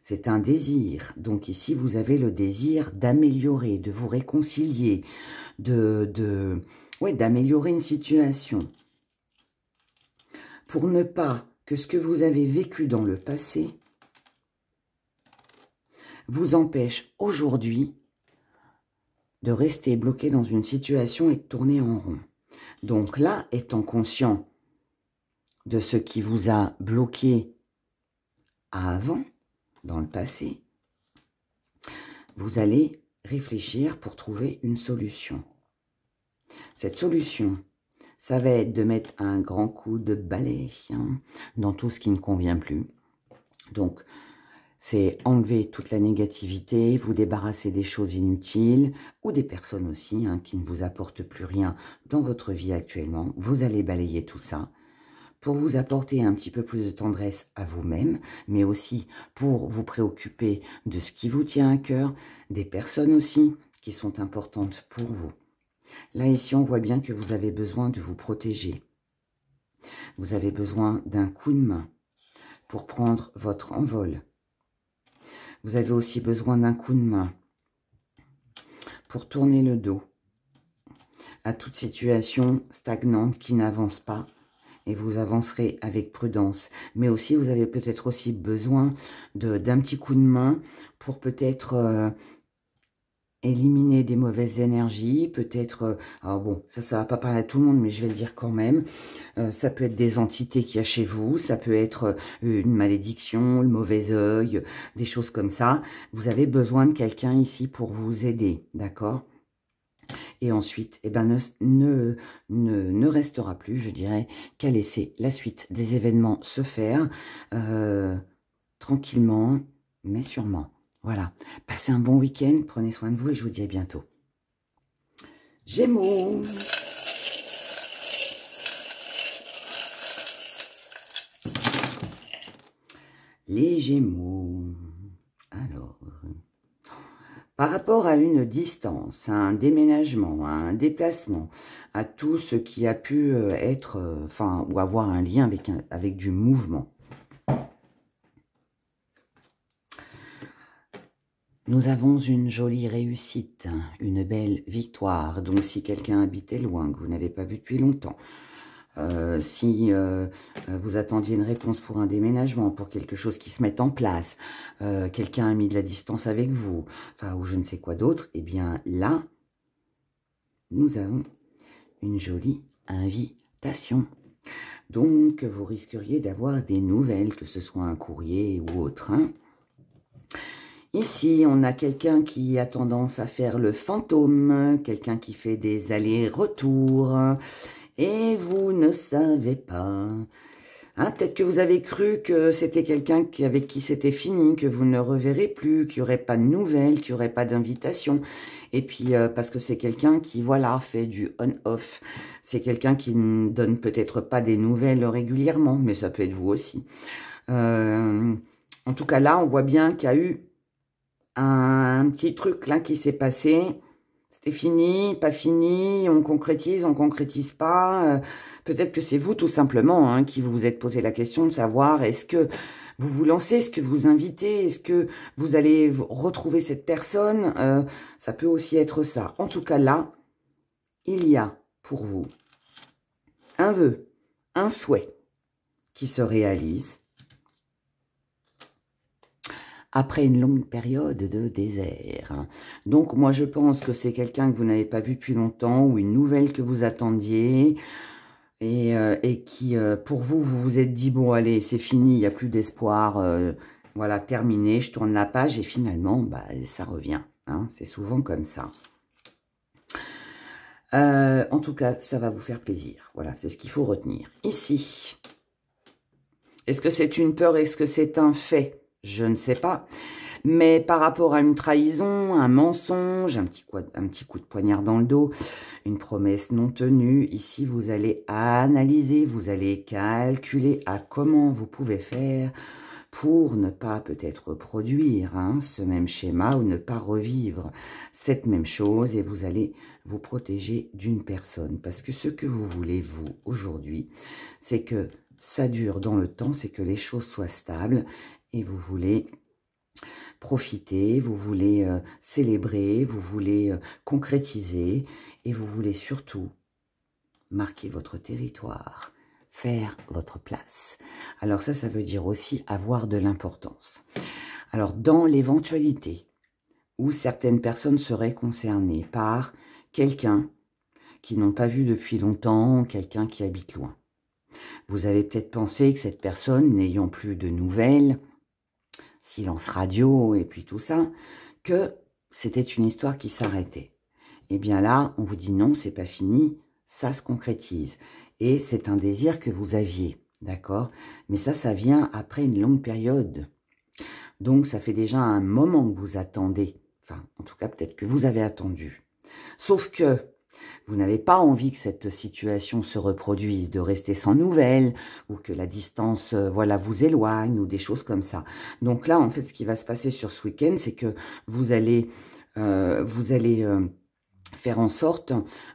Speaker 1: C'est un désir. Donc ici, vous avez le désir d'améliorer, de vous réconcilier, d'améliorer une situation. Pour ne pas que ce que vous avez vécu dans le passé vous empêche aujourd'hui de rester bloqué dans une situation et de tourner en rond. Donc là, étant conscient de ce qui vous a bloqué avant, dans le passé, vous allez réfléchir pour trouver une solution. Cette solution, ça va être de mettre un grand coup de balai hein, dans tout ce qui ne convient plus. Donc, c'est enlever toute la négativité, vous débarrasser des choses inutiles ou des personnes aussi hein, qui ne vous apportent plus rien dans votre vie actuellement. Vous allez balayer tout ça pour vous apporter un petit peu plus de tendresse à vous-même, mais aussi pour vous préoccuper de ce qui vous tient à cœur, des personnes aussi qui sont importantes pour vous. Là, ici, on voit bien que vous avez besoin de vous protéger. Vous avez besoin d'un coup de main pour prendre votre envol. Vous avez aussi besoin d'un coup de main pour tourner le dos à toute situation stagnante qui n'avance pas. Et vous avancerez avec prudence. Mais aussi, vous avez peut-être aussi besoin d'un petit coup de main pour peut-être éliminer des mauvaises énergies. Peut-être, alors bon, ça va pas parler à tout le monde, mais je vais le dire quand même. Ça peut être des entités qu'il y a chez vous. Ça peut être une malédiction, le mauvais œil, des choses comme ça. Vous avez besoin de quelqu'un ici pour vous aider, d'accord ? Et ensuite, eh ben, ne restera plus, je dirais, qu'à laisser la suite des événements se faire tranquillement, mais sûrement. Voilà. Passez un bon week-end, prenez soin de vous et je vous dis à bientôt. Gémeaux. Les Gémeaux. Alors... Par rapport à une distance, à un déménagement, à un déplacement, à tout ce qui a pu être, ou avoir un lien avec du mouvement. Nous avons une jolie réussite, une belle victoire. Donc si quelqu'un habitait loin, que vous n'avez pas vu depuis longtemps, si vous attendiez une réponse pour un déménagement, pour quelque chose qui se mette en place, quelqu'un a mis de la distance avec vous, enfin, ou je ne sais quoi d'autre, eh bien là, nous avons une jolie invitation. Donc, vous risqueriez d'avoir des nouvelles, que ce soit un courrier ou autre. Hein. Ici, on a quelqu'un qui a tendance à faire le fantôme, quelqu'un qui fait des allers-retours, et vous ne savez pas. Hein, peut-être que vous avez cru que c'était quelqu'un avec qui c'était fini, que vous ne reverrez plus, qu'il n'y aurait pas de nouvelles, qu'il n'y aurait pas d'invitation. Et puis, parce que c'est quelqu'un qui, voilà, fait du on-off. C'est quelqu'un qui ne donne peut-être pas des nouvelles régulièrement, mais ça peut être vous aussi. En tout cas, là, on voit bien qu'il y a eu un petit truc là qui s'est passé. C'était fini, pas fini, on concrétise pas. Peut-être que c'est vous tout simplement hein, qui vous êtes posé la question de savoir est-ce que vous vous lancez, est-ce que vous invitez, est-ce que vous allez retrouver cette personne. Ça peut aussi être ça. En tout cas là, il y a pour vous un vœu, un souhait qui se réalise après une longue période de désert. Donc, moi, je pense que c'est quelqu'un que vous n'avez pas vu depuis longtemps ou une nouvelle que vous attendiez et qui, pour vous, vous vous êtes dit, bon, allez, c'est fini, il n'y a plus d'espoir, voilà, terminé, je tourne la page et finalement, bah, ça revient. Hein, c'est souvent comme ça. En tout cas, ça va vous faire plaisir. Voilà, c'est ce qu'il faut retenir. Ici, est-ce que c'est une peur? Est-ce que c'est un fait? Je ne sais pas. Mais par rapport à une trahison, un mensonge, un petit coup de poignard dans le dos, une promesse non tenue, ici, vous allez analyser, vous allez calculer à comment vous pouvez faire pour ne pas peut-être reproduire hein, ce même schéma ou ne pas revivre cette même chose et vous allez vous protéger d'une personne. Parce que ce que vous voulez, vous, aujourd'hui, c'est que ça dure dans le temps, c'est que les choses soient stables et vous voulez profiter, vous voulez célébrer, vous voulez concrétiser et vous voulez surtout marquer votre territoire, faire votre place. Alors ça veut dire aussi avoir de l'importance. Alors dans l'éventualité où certaines personnes seraient concernées par quelqu'un qu'ils n'ont pas vu depuis longtemps, quelqu'un qui habite loin, vous avez peut-être pensé que cette personne, n'ayant plus de nouvelles, silence radio et puis tout ça, que c'était une histoire qui s'arrêtait. Et bien là, on vous dit non, c'est pas fini, ça se concrétise. Et c'est un désir que vous aviez, d'accord? Mais ça vient après une longue période. Donc ça fait déjà un moment que vous attendez. Enfin, en tout cas, peut-être que vous avez attendu. Sauf que vous n'avez pas envie que cette situation se reproduise, de rester sans nouvelles, ou que la distance voilà, vous éloigne, ou des choses comme ça. Donc là, en fait, ce qui va se passer sur ce week-end, c'est que vous allez faire en sorte,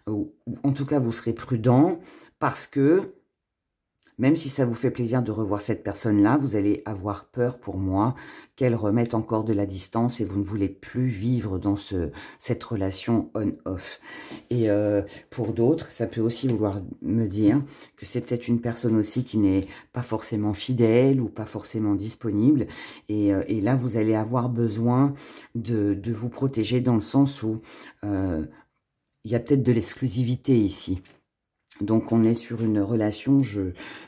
Speaker 1: ou en tout cas, vous serez prudent, parce que même si ça vous fait plaisir de revoir cette personne-là, vous allez avoir peur, pour moi, qu'elle remette encore de la distance et vous ne voulez plus vivre dans cette relation on-off. Et pour d'autres, ça peut aussi vouloir me dire que c'est peut-être une personne aussi qui n'est pas forcément fidèle ou pas forcément disponible. Et là, vous allez avoir besoin de vous protéger dans le sens où il y a peut-être de l'exclusivité ici. Donc, on est sur une relation,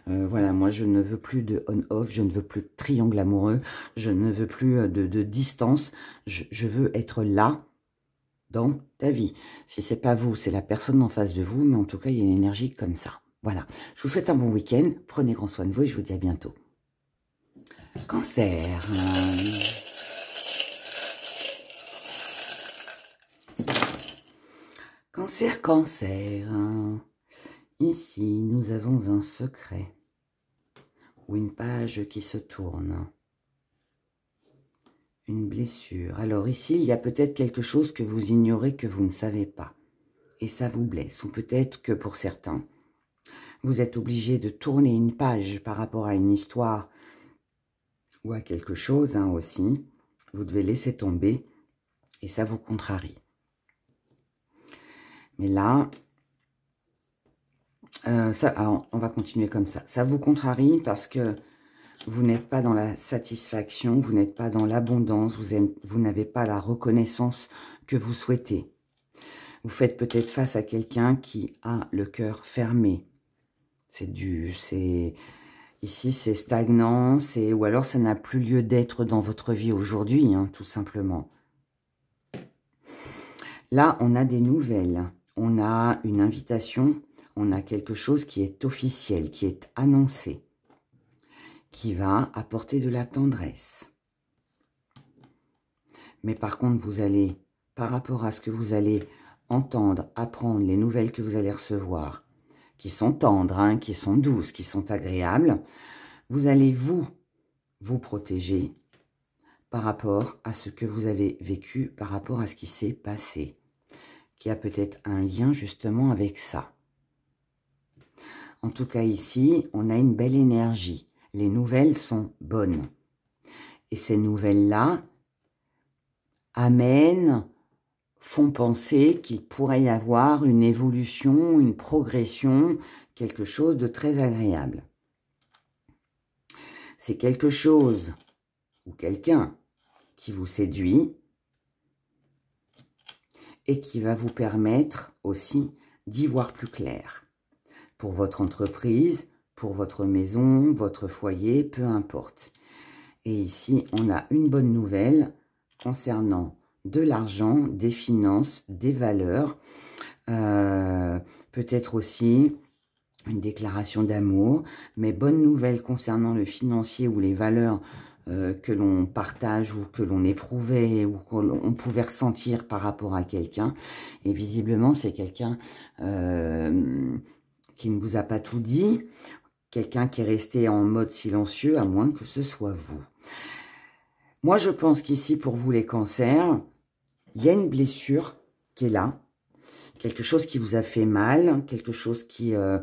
Speaker 1: voilà, moi, je ne veux plus de on-off, je ne veux plus de triangle amoureux, je ne veux plus de distance, je veux être là dans ta vie. Si c'est pas vous, c'est la personne en face de vous, mais en tout cas, il y a une énergie comme ça. Voilà, je vous souhaite un bon week-end, prenez grand soin de vous et je vous dis à bientôt. Cancer. Cancer. Ici, nous avons un secret ou une page qui se tourne. Une blessure. Alors ici, il y a peut-être quelque chose que vous ignorez, que vous ne savez pas. Et ça vous blesse. Ou peut-être que pour certains, vous êtes obligé de tourner une page par rapport à une histoire ou à quelque chose hein, aussi. Vous devez laisser tomber et ça vous contrarie. Mais là... alors, on va continuer comme ça. Ça vous contrarie parce que vous n'êtes pas dans la satisfaction, vous n'êtes pas dans l'abondance, vous n'avez pas la reconnaissance que vous souhaitez. Vous faites peut-être face à quelqu'un qui a le cœur fermé. Il Ici, c'est stagnant, ou alors ça n'a plus lieu d'être dans votre vie aujourd'hui, hein, tout simplement. Là, on a des nouvelles, on a une invitation, on a quelque chose qui est officiel, qui est annoncé, qui va apporter de la tendresse. Mais par contre, vous allez, par rapport à ce que vous allez entendre, apprendre, les nouvelles que vous allez recevoir, qui sont tendres, hein, qui sont douces, qui sont agréables, vous allez vous protéger par rapport à ce que vous avez vécu, par rapport à ce qui s'est passé, qui a peut-être un lien justement avec ça. En tout cas ici, on a une belle énergie. Les nouvelles sont bonnes. Et ces nouvelles-là font penser qu'il pourrait y avoir une évolution, une progression, quelque chose de très agréable. C'est quelque chose ou quelqu'un qui vous séduit et qui va vous permettre aussi d'y voir plus clair. Pour votre entreprise, pour votre maison, votre foyer, peu importe. Et ici, on a une bonne nouvelle concernant de l'argent, des finances, des valeurs, peut-être aussi une déclaration d'amour, mais bonne nouvelle concernant le financier ou les valeurs que l'on partage ou que l'on éprouvait ou qu'on pouvait ressentir par rapport à quelqu'un. Et visiblement, c'est quelqu'un qui ne vous a pas tout dit, quelqu'un qui est resté en mode silencieux, à moins que ce soit vous. Moi, je pense qu'ici, pour vous les cancers, il y a une blessure qui est là, quelque chose qui vous a fait mal, quelque chose qui ne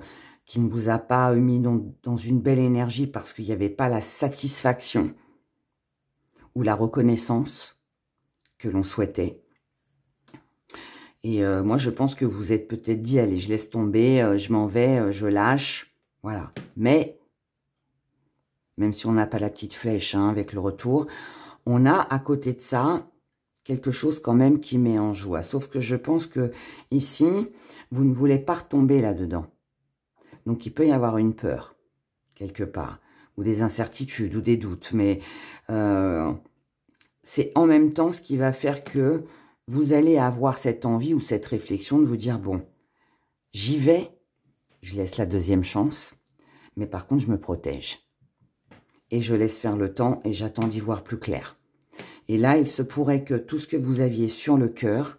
Speaker 1: vous a pas mis dans une belle énergie parce qu'il n'y avait pas la satisfaction ou la reconnaissance que l'on souhaitait. Et moi, je pense que vous êtes peut-être dit, allez, je laisse tomber, je m'en vais, je lâche, voilà. Mais, même si on n'a pas la petite flèche hein, avec le retour, on a à côté de ça quelque chose quand même qui met en joie. Sauf que je pense que ici, vous ne voulez pas retomber là-dedans. Donc, il peut y avoir une peur, quelque part, ou des incertitudes, ou des doutes. Mais c'est en même temps ce qui va faire que vous allez avoir cette envie ou cette réflexion de vous dire, bon, j'y vais, je laisse la deuxième chance, mais par contre, je me protège. Et je laisse faire le temps et j'attends d'y voir plus clair. Et là, il se pourrait que tout ce que vous aviez sur le cœur,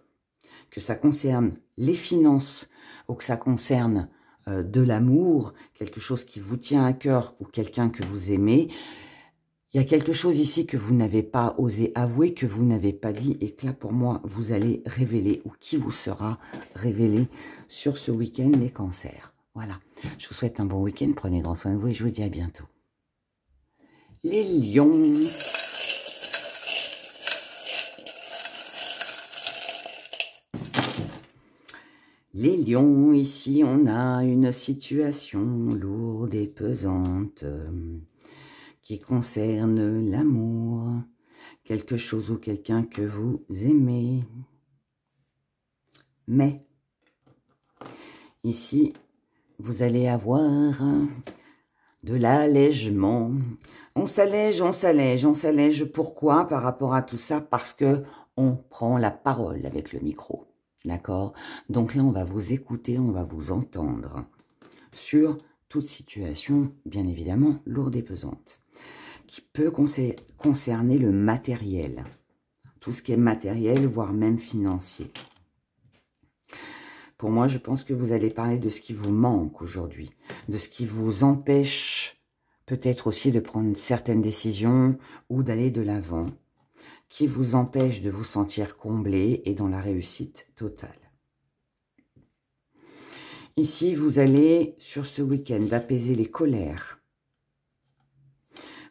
Speaker 1: que ça concerne les finances ou que ça concerne de l'amour, quelque chose qui vous tient à cœur ou quelqu'un que vous aimez, il y a quelque chose ici que vous n'avez pas osé avouer, que vous n'avez pas dit et que là, pour moi, vous allez révéler ou qui vous sera révélé sur ce week-end les cancers. Voilà. Je vous souhaite un bon week-end. Prenez grand soin de vous et je vous dis à bientôt. Les lions. Les lions, ici, on a une situation lourde et pesante qui concerne l'amour, quelque chose ou quelqu'un que vous aimez. Mais, ici, vous allez avoir de l'allègement. On s'allège, on s'allège, on s'allège. Pourquoi par rapport à tout ça? Parce que on prend la parole avec le micro. D'accord? Donc là, on va vous écouter, on va vous entendre sur toute situation, bien évidemment, lourde et pesante, qui peut concerner le matériel, tout ce qui est matériel, voire même financier. Pour moi, je pense que vous allez parler de ce qui vous manque aujourd'hui, de ce qui vous empêche peut-être aussi de prendre certaines décisions ou d'aller de l'avant, qui vous empêche de vous sentir comblé et dans la réussite totale. Ici, vous allez, sur ce week-end, apaiser les colères.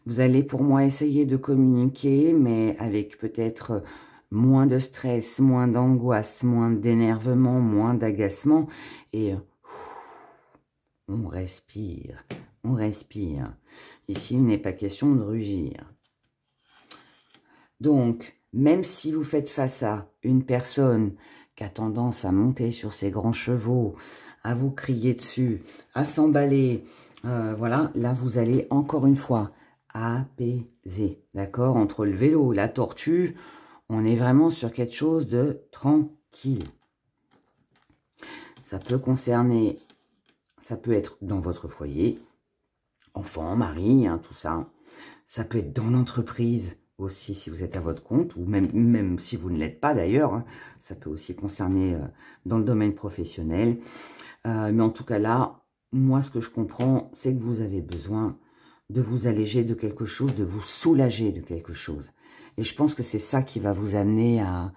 Speaker 1: Vous allez, pour moi, essayer de communiquer, mais avec peut-être moins de stress, moins d'angoisse, moins d'énervement, moins d'agacement. Et on respire, on respire. Ici, il n'est pas question de rugir. Donc, même si vous faites face à une personne qui a tendance à monter sur ses grands chevaux, à vous crier dessus, à s'emballer, Voilà, là, vous allez encore une fois apaiser, d'accord? Entre le vélo, la tortue, on est vraiment sur quelque chose de tranquille. Ça peut concerner, ça peut être dans votre foyer, enfant, mari, hein, tout ça. Ça peut être dans l'entreprise aussi, si vous êtes à votre compte, ou même si vous ne l'êtes pas d'ailleurs. Hein, ça peut aussi concerner dans le domaine professionnel. Mais en tout cas là, moi ce que je comprends, c'est que vous avez besoin de vous alléger de quelque chose, de vous soulager de quelque chose. Et je pense que c'est ça qui va vous amener à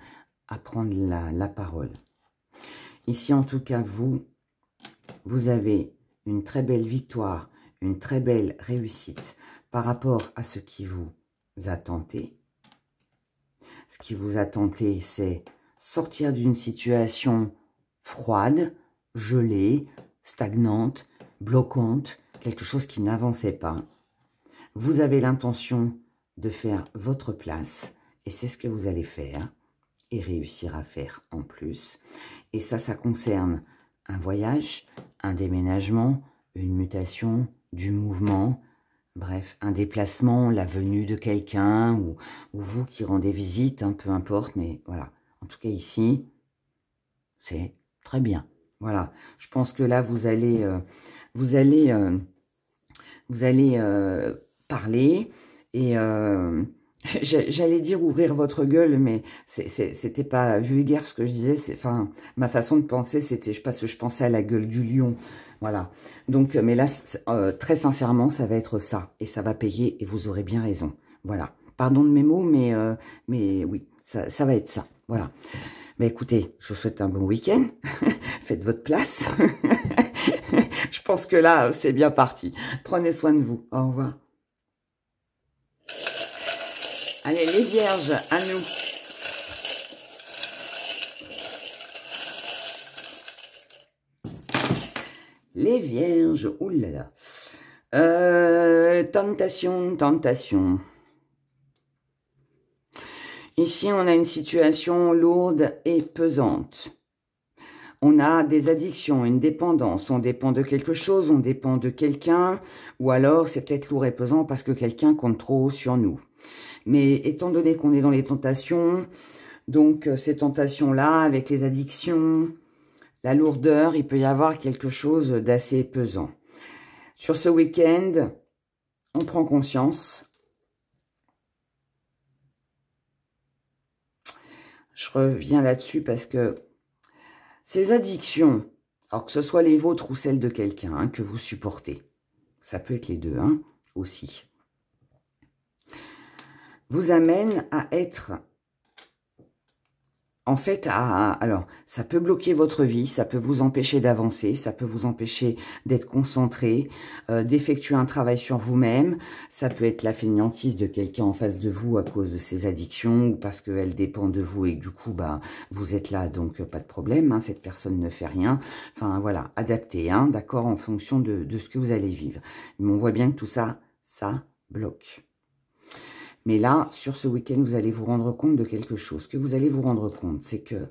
Speaker 1: prendre la parole. Ici, en tout cas, vous avez une très belle victoire, une très belle réussite par rapport à ce qui vous a tenté. Ce qui vous a tenté, c'est sortir d'une situation froide, gelée, stagnante, bloquante, quelque chose qui n'avançait pas. Vous avez l'intention de faire votre place et c'est ce que vous allez faire et réussir à faire en plus. Et ça concerne un voyage, un déménagement, une mutation, du mouvement, bref, un déplacement, la venue de quelqu'un ou vous qui rendez visite, hein, peu importe, mais voilà. En tout cas ici, c'est très bien. Voilà, je pense que là, vous allez parler et j'allais dire ouvrir votre gueule, mais c'était pas vulgaire ce que je disais. Enfin, ma façon de penser, c'était, je pensais à la gueule du lion. Voilà. Donc, mais là, très sincèrement, ça va être ça. Et ça va payer et vous aurez bien raison. Voilà. Pardon de mes mots, mais oui, ça va être ça. Voilà. Mais écoutez, je vous souhaite un bon week-end. Faites votre place. Je pense que là, c'est bien parti. Prenez soin de vous. Au revoir. Allez, les vierges, à nous. Les vierges, oulala. Tentation, tentation. Ici, on a une situation lourde et pesante. On a des addictions, une dépendance. On dépend de quelque chose, on dépend de quelqu'un. Ou alors, c'est peut-être lourd et pesant parce que quelqu'un compte trop sur nous. Mais étant donné qu'on est dans les tentations, donc ces tentations-là, avec les addictions, la lourdeur, il peut y avoir quelque chose d'assez pesant. Sur ce week-end, on prend conscience. Je reviens là-dessus parce que ces addictions, alors que ce soit les vôtres ou celles de quelqu'un hein, que vous supportez, ça peut être les deux hein, aussi, vous amènent à être... En fait, alors, ça peut bloquer votre vie, ça peut vous empêcher d'avancer, ça peut vous empêcher d'être concentré, d'effectuer un travail sur vous-même. Ça peut être la fainéantise de quelqu'un en face de vous à cause de ses addictions ou parce qu'elle dépend de vous et que du coup, bah, vous êtes là, donc pas de problème, hein, cette personne ne fait rien. Enfin, voilà, adapté, hein, d'accord, en fonction de ce que vous allez vivre. Mais on voit bien que tout ça, ça bloque. Mais là, sur ce week-end, vous allez vous rendre compte de quelque chose. Ce que vous allez vous rendre compte, c'est que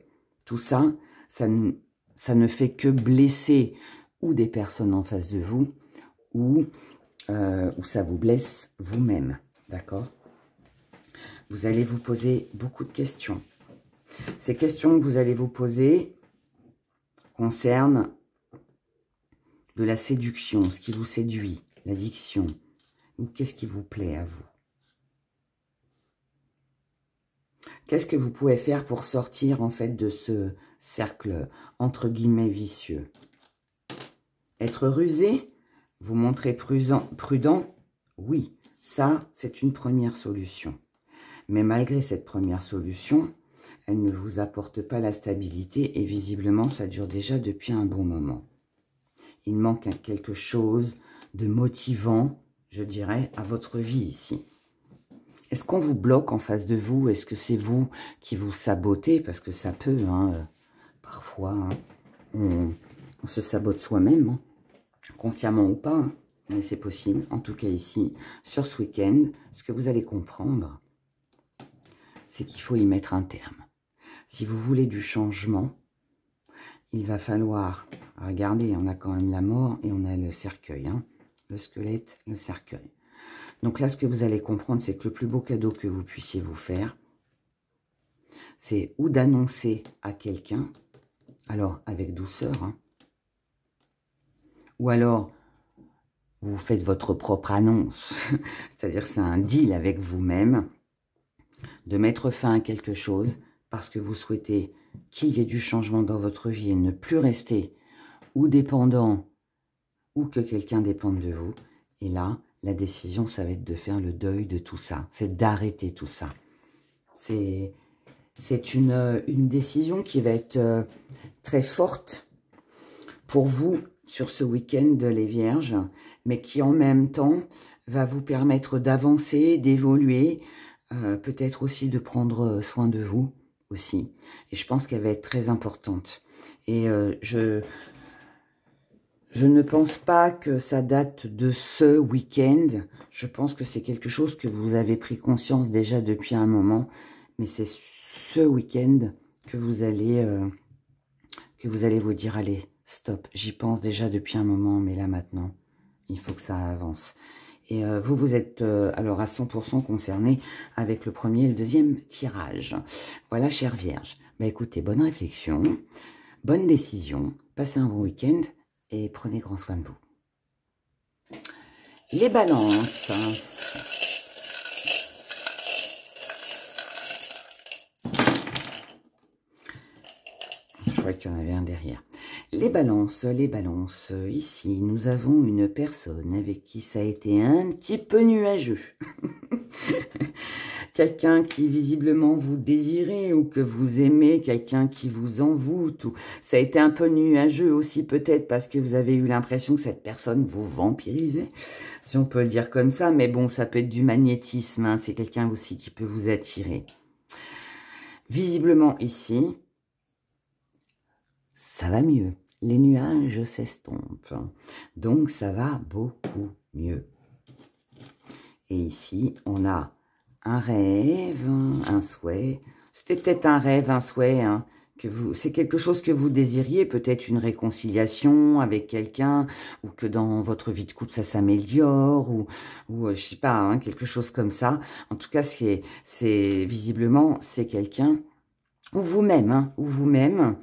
Speaker 1: tout ça, ça ne fait que blesser ou des personnes en face de vous, ou ça vous blesse vous-même. D'accord? Vous allez vous poser beaucoup de questions. Ces questions que vous allez vous poser concernent de la séduction, ce qui vous séduit, l'addiction, ou qu'est-ce qui vous plaît à vous. Qu'est-ce que vous pouvez faire pour sortir en fait de ce cercle entre guillemets vicieux? Être rusé? Vous montrer prudent? Oui, ça c'est une première solution. Mais malgré cette première solution, elle ne vous apporte pas la stabilité et visiblement ça dure déjà depuis un bon moment. Il manque quelque chose de motivant, je dirais, à votre vie ici. Est-ce qu'on vous bloque en face de vous? Est-ce que c'est vous qui vous sabotez? Parce que ça peut, hein, parfois, hein, on se sabote soi-même, hein, consciemment ou pas, hein, mais c'est possible. En tout cas ici, sur ce week-end, ce que vous allez comprendre, c'est qu'il faut y mettre un terme. Si vous voulez du changement, il va falloir, regardez, on a quand même la mort et on a le cercueil, hein, le squelette, le cercueil. Donc là, ce que vous allez comprendre, c'est que le plus beau cadeau que vous puissiez vous faire, c'est ou d'annoncer à quelqu'un, alors avec douceur, hein, ou alors vous faites votre propre annonce, c'est-à-dire c'est un deal avec vous-même, de mettre fin à quelque chose parce que vous souhaitez qu'il y ait du changement dans votre vie et ne plus rester ou dépendant ou que quelqu'un dépende de vous. Et là, la décision, ça va être de faire le deuil de tout ça, c'est d'arrêter tout ça. C'est une décision qui va être très forte pour vous sur ce week-end les Vierges, mais qui en même temps va vous permettre d'avancer, d'évoluer, peut-être aussi de prendre soin de vous aussi. Et je pense qu'elle va être très importante. Et je ne pense pas que ça date de ce week-end. Je pense que c'est quelque chose que vous avez pris conscience déjà depuis un moment. Mais c'est ce week-end que vous allez vous dire, allez, stop, j'y pense déjà depuis un moment, mais là maintenant, il faut que ça avance. Et vous êtes alors à 100% concerné avec le premier et le deuxième tirage. Voilà, chère Vierge. Bah écoutez, bonne réflexion, bonne décision, passez un bon week-end et prenez grand soin de vous. Les balances. Je crois qu'il y en avait un derrière. Les balances, ici, nous avons une personne avec qui ça a été un petit peu nuageux. Quelqu'un qui visiblement vous désirez ou que vous aimez, quelqu'un qui vous envoûte. Ou... Ça a été un peu nuageux aussi peut-être parce que vous avez eu l'impression que cette personne vous vampirisait, si on peut le dire comme ça. Mais bon, ça peut être du magnétisme, hein. C'est quelqu'un aussi qui peut vous attirer. Visiblement ici, ça va mieux. Les nuages s'estompent. Donc, ça va beaucoup mieux. Et ici, on a un rêve, un souhait. C'était peut-être un rêve, un souhait. Hein, c'est quelque chose que vous désiriez. Peut-être une réconciliation avec quelqu'un. Ou que dans votre vie de couple, ça s'améliore. Ou je sais pas, hein, quelque chose comme ça. En tout cas, visiblement, c'est quelqu'un. Ou vous-même. Hein, ou vous-même.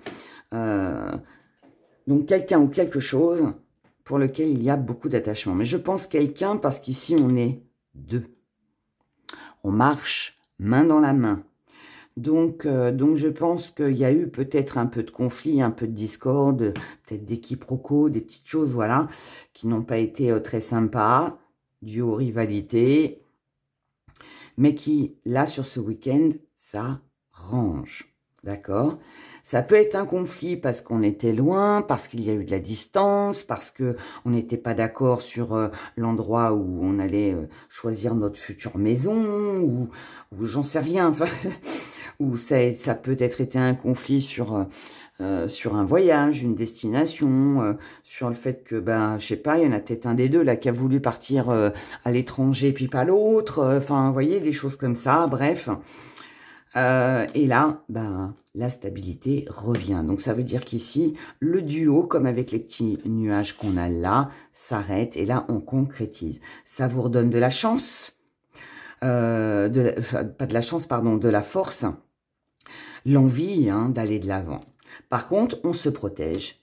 Speaker 1: Donc, quelqu'un ou quelque chose pour lequel il y a beaucoup d'attachement. Mais je pense quelqu'un parce qu'ici, on est deux. On marche main dans la main. Donc je pense qu'il y a eu peut-être un peu de conflit, un peu de discorde, peut-être des quiproquos, des petites choses, voilà, qui n'ont pas été très sympas, dues aux rivalités, mais qui, là, sur ce week-end, ça range. D'accord ? Ça peut être un conflit parce qu'on était loin, parce qu'il y a eu de la distance, parce que on n'était pas d'accord sur l'endroit où on allait choisir notre future maison, ou j'en sais rien, enfin, ou ça peut être été un conflit sur un voyage, une destination, sur le fait que, ben, je sais pas, il y en a peut-être un des deux là qui a voulu partir à l'étranger puis pas l'autre, enfin, vous voyez, des choses comme ça, bref. Et là, ben, la stabilité revient. Donc, ça veut dire qu'ici, le duo, comme avec les petits nuages qu'on a là, s'arrête. Et là, on concrétise. Ça vous redonne de la chance. Pas de la chance, pardon, de la force. L'envie hein, d'aller de l'avant. Par contre, on se protège.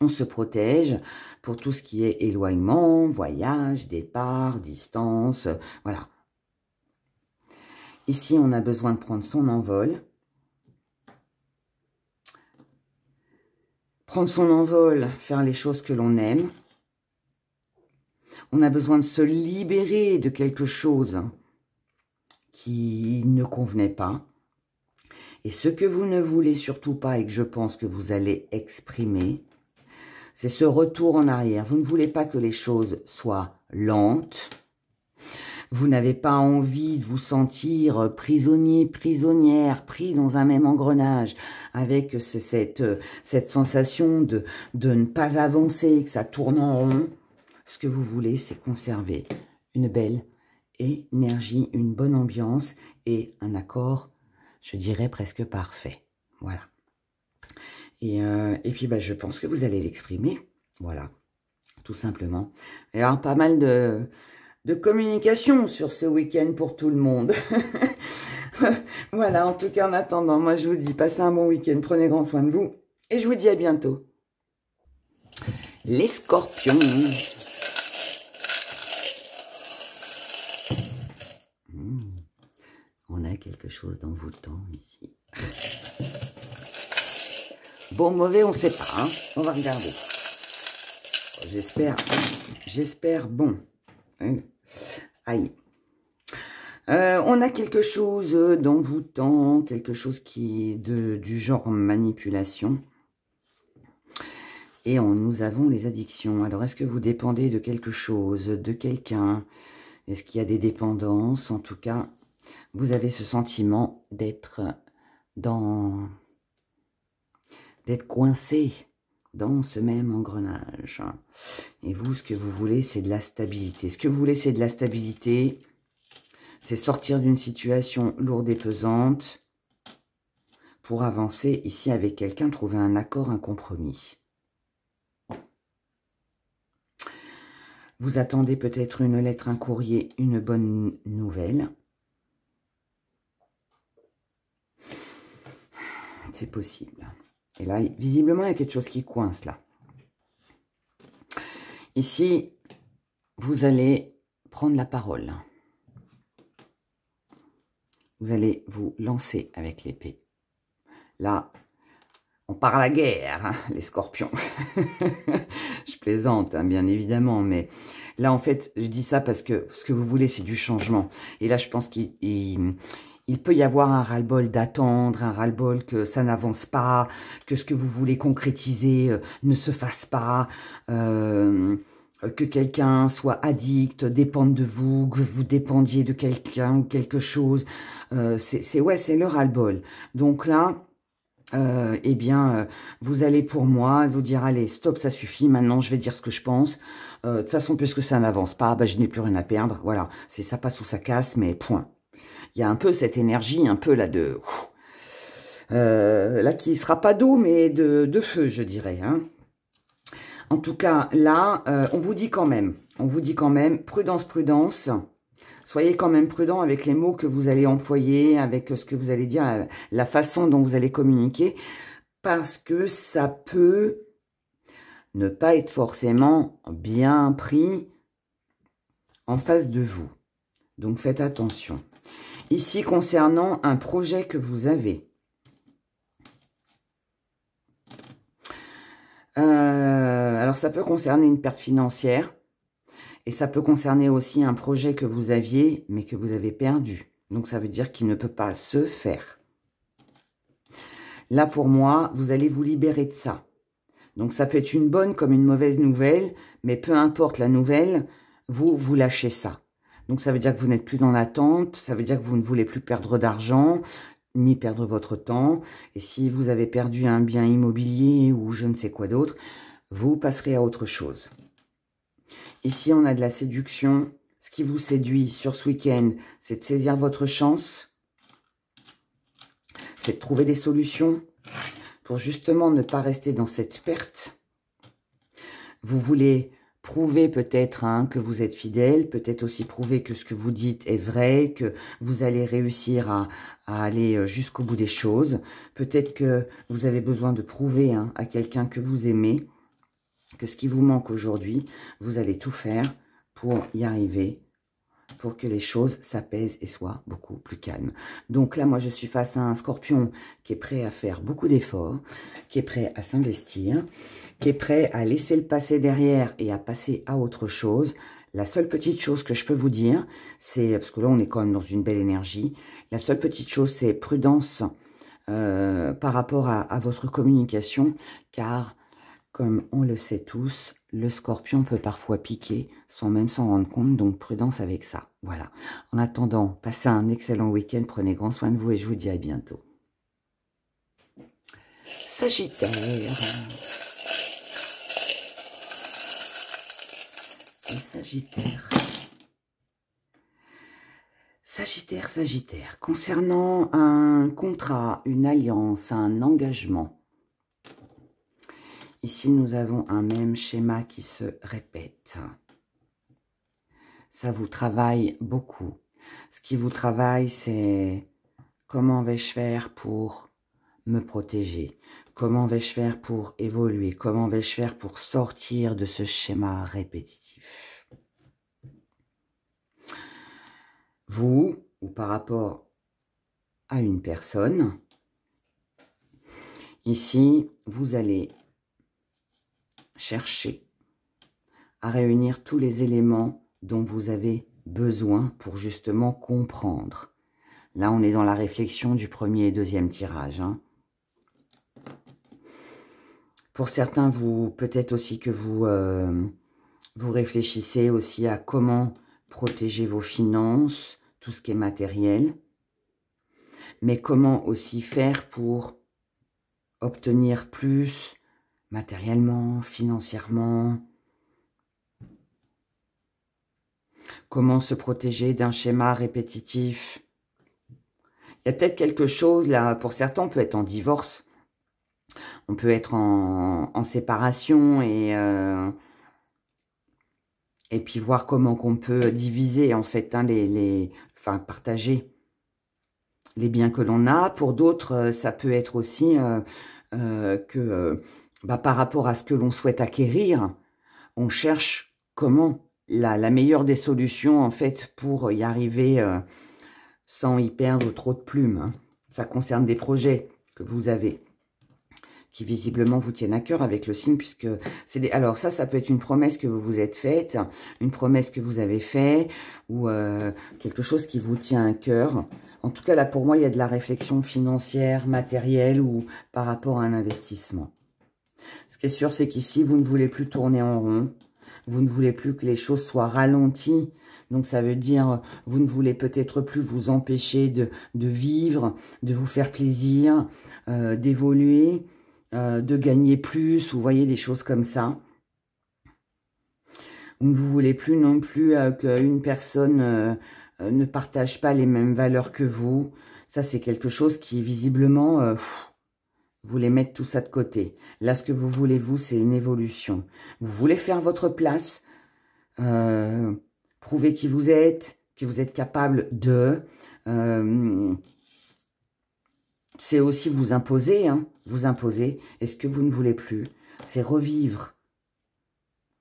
Speaker 1: On se protège pour tout ce qui est éloignement, voyage, départ, distance, voilà. Ici, on a besoin de prendre son envol. Prendre son envol, faire les choses que l'on aime. On a besoin de se libérer de quelque chose qui ne convenait pas. Et ce que vous ne voulez surtout pas et que je pense que vous allez exprimer, c'est ce retour en arrière. Vous ne voulez pas que les choses soient lentes. Vous n'avez pas envie de vous sentir prisonnier, prisonnière, pris dans un même engrenage, avec cette sensation de ne pas avancer, que ça tourne en rond. Ce que vous voulez, c'est conserver une belle énergie, une bonne ambiance et un accord, je dirais, presque parfait. Voilà. Et puis, bah, je pense que vous allez l'exprimer. Voilà. tout simplement. Il y aura pas mal de communication sur ce week-end pour tout le monde. Voilà, en tout cas, en attendant, moi je vous dis, passez un bon week-end, prenez grand soin de vous, et je vous dis à bientôt. Les scorpions. On a quelque chose d'envoûtant ici. Bon, mauvais, on ne sait pas, hein. On va regarder. J'espère bon. Aïe. On a quelque chose d'envoûtant, quelque chose qui du genre manipulation. Et nous avons les addictions. Alors, est-ce que vous dépendez de quelque chose, de quelqu'un? Est-ce qu'il y a des dépendances? En tout cas, vous avez ce sentiment d'être coincé dans ce même engrenage. Et vous, ce que vous voulez, c'est de la stabilité. Ce que vous voulez, c'est de la stabilité. C'est sortir d'une situation lourde et pesante pour avancer ici avec quelqu'un, trouver un accord, un compromis. Vous attendez peut-être une lettre, un courrier, une bonne nouvelle. C'est possible. Et là, visiblement, il y a quelque chose qui coince là. Ici, vous allez prendre la parole. Vous allez vous lancer avec l'épée. Là, on part à la guerre, hein, les scorpions. Je plaisante, hein, bien évidemment, mais là, en fait, je dis ça parce que ce que vous voulez, c'est du changement. Et là, je pense qu'il peut y avoir un ras-le-bol d'attendre, un ras-le-bol que ça n'avance pas, que ce que vous voulez concrétiser ne se fasse pas, que quelqu'un soit addict, dépende de vous, que vous dépendiez de quelqu'un ou quelque chose. C'est le ras-le-bol. Donc là, eh bien, vous allez pour moi vous dire, allez, stop, ça suffit, maintenant je vais dire ce que je pense. De toute façon, puisque ça n'avance pas, bah, je n'ai plus rien à perdre. Voilà, c'est ça passe ou ça casse, mais point. Il y a un peu cette énergie, un peu là de... là qui sera pas d'eau, mais de feu, je dirais. Hein. En tout cas, là, on vous dit quand même, prudence, prudence. Soyez quand même prudent avec les mots que vous allez employer, avec ce que vous allez dire, la façon dont vous allez communiquer, parce que ça peut ne pas être forcément bien pris en face de vous. Donc, faites attention. Ici, concernant un projet que vous avez. Alors, ça peut concerner une perte financière. Et ça peut concerner aussi un projet que vous aviez, mais que vous avez perdu. Donc, ça veut dire qu'il ne peut pas se faire. Là, pour moi, vous allez vous libérer de ça. Donc, ça peut être une bonne comme une mauvaise nouvelle, mais peu importe la nouvelle, vous lâchez ça. Donc, ça veut dire que vous n'êtes plus dans l'attente, ça veut dire que vous ne voulez plus perdre d'argent, ni perdre votre temps. Et si vous avez perdu un bien immobilier ou je ne sais quoi d'autre, vous passerez à autre chose. Ici, on a de la séduction. Ce qui vous séduit sur ce week-end, c'est de saisir votre chance. C'est de trouver des solutions pour justement ne pas rester dans cette perte. Vous voulez prouver peut-être hein, que vous êtes fidèle, peut-être aussi prouver que ce que vous dites est vrai, que vous allez réussir à aller jusqu'au bout des choses. Peut-être que vous avez besoin de prouver hein, à quelqu'un que vous aimez, que ce qui vous manque aujourd'hui, vous allez tout faire pour y arriver, pour que les choses s'apaisent et soient beaucoup plus calmes. Donc là, moi, je suis face à un scorpion qui est prêt à faire beaucoup d'efforts, qui est prêt à s'investir, qui est prêt à laisser le passé derrière et à passer à autre chose. La seule petite chose que je peux vous dire, c'est, parce que là, on est quand même dans une belle énergie, la seule petite chose, c'est prudence par rapport à votre communication, car comme on le sait tous, le scorpion peut parfois piquer sans même s'en rendre compte, donc prudence avec ça. Voilà. En attendant, passez un excellent week-end, prenez grand soin de vous et je vous dis à bientôt. Sagittaire. Et Sagittaire. Sagittaire, Sagittaire. Concernant un contrat, une alliance, un engagement. Ici, nous avons un même schéma qui se répète. Ça vous travaille beaucoup. Ce qui vous travaille, c'est comment vais-je faire pour me protéger? Comment vais-je faire pour évoluer? Comment vais-je faire pour sortir de ce schéma répétitif? Vous, ou par rapport à une personne, ici, vous allez chercher à réunir tous les éléments dont vous avez besoin pour justement comprendre. Là, on est dans la réflexion du premier et deuxième tirage. Hein. Pour certains, peut-être aussi que vous réfléchissez aussi à comment protéger vos finances, tout ce qui est matériel, mais comment aussi faire pour obtenir plus matériellement, financièrement. Comment se protéger d'un schéma répétitif. Il y a peut-être quelque chose, là, pour certains, on peut être en divorce. On peut être en séparation et puis voir comment qu'on peut diviser, en fait, hein, enfin, partager les biens que l'on a. Pour d'autres, ça peut être aussi par rapport à ce que l'on souhaite acquérir, on cherche comment la meilleure des solutions, en fait, pour y arriver sans y perdre trop de plumes. Hein. Ça concerne des projets que vous avez, qui visiblement vous tiennent à cœur avec le signe, puisque c'est des... Alors ça peut être une promesse que vous vous êtes faite, une promesse que vous avez faite, ou quelque chose qui vous tient à cœur. En tout cas, là, pour moi, il y a de la réflexion financière, matérielle, ou par rapport à un investissement. Ce qui est sûr, c'est qu'ici, vous ne voulez plus tourner en rond. Vous ne voulez plus que les choses soient ralenties. Donc, ça veut dire, vous ne voulez peut-être plus vous empêcher de vivre, de vous faire plaisir, d'évoluer, de gagner plus. Vous voyez, des choses comme ça. Vous ne voulez plus non plus qu'une personne ne partage pas les mêmes valeurs que vous. Ça, c'est quelque chose qui, visiblement... vous voulez mettre tout ça de côté. Là, ce que vous voulez, vous, c'est une évolution. Vous voulez faire votre place, prouver qui vous êtes capable de... c'est aussi vous imposer, hein, vous imposer. Et ce que vous ne voulez plus, c'est revivre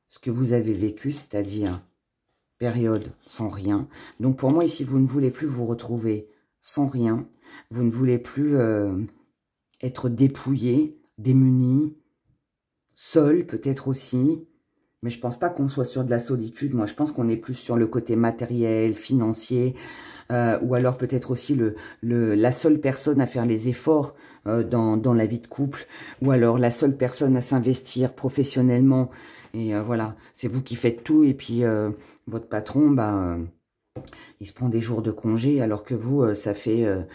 Speaker 1: ce que vous avez vécu, c'est-à-dire période sans rien. Donc, pour moi, ici, vous ne voulez plus vous retrouver sans rien. Vous ne voulez plus... être dépouillé, démuni, seul peut-être aussi. Mais je pense pas qu'on soit sur de la solitude. Moi, je pense qu'on est plus sur le côté matériel, financier, ou alors peut-être aussi la seule personne à faire les efforts dans la vie de couple, ou alors la seule personne à s'investir professionnellement. Et voilà, c'est vous qui faites tout, et puis votre patron, il se prend des jours de congé, alors que vous, ça fait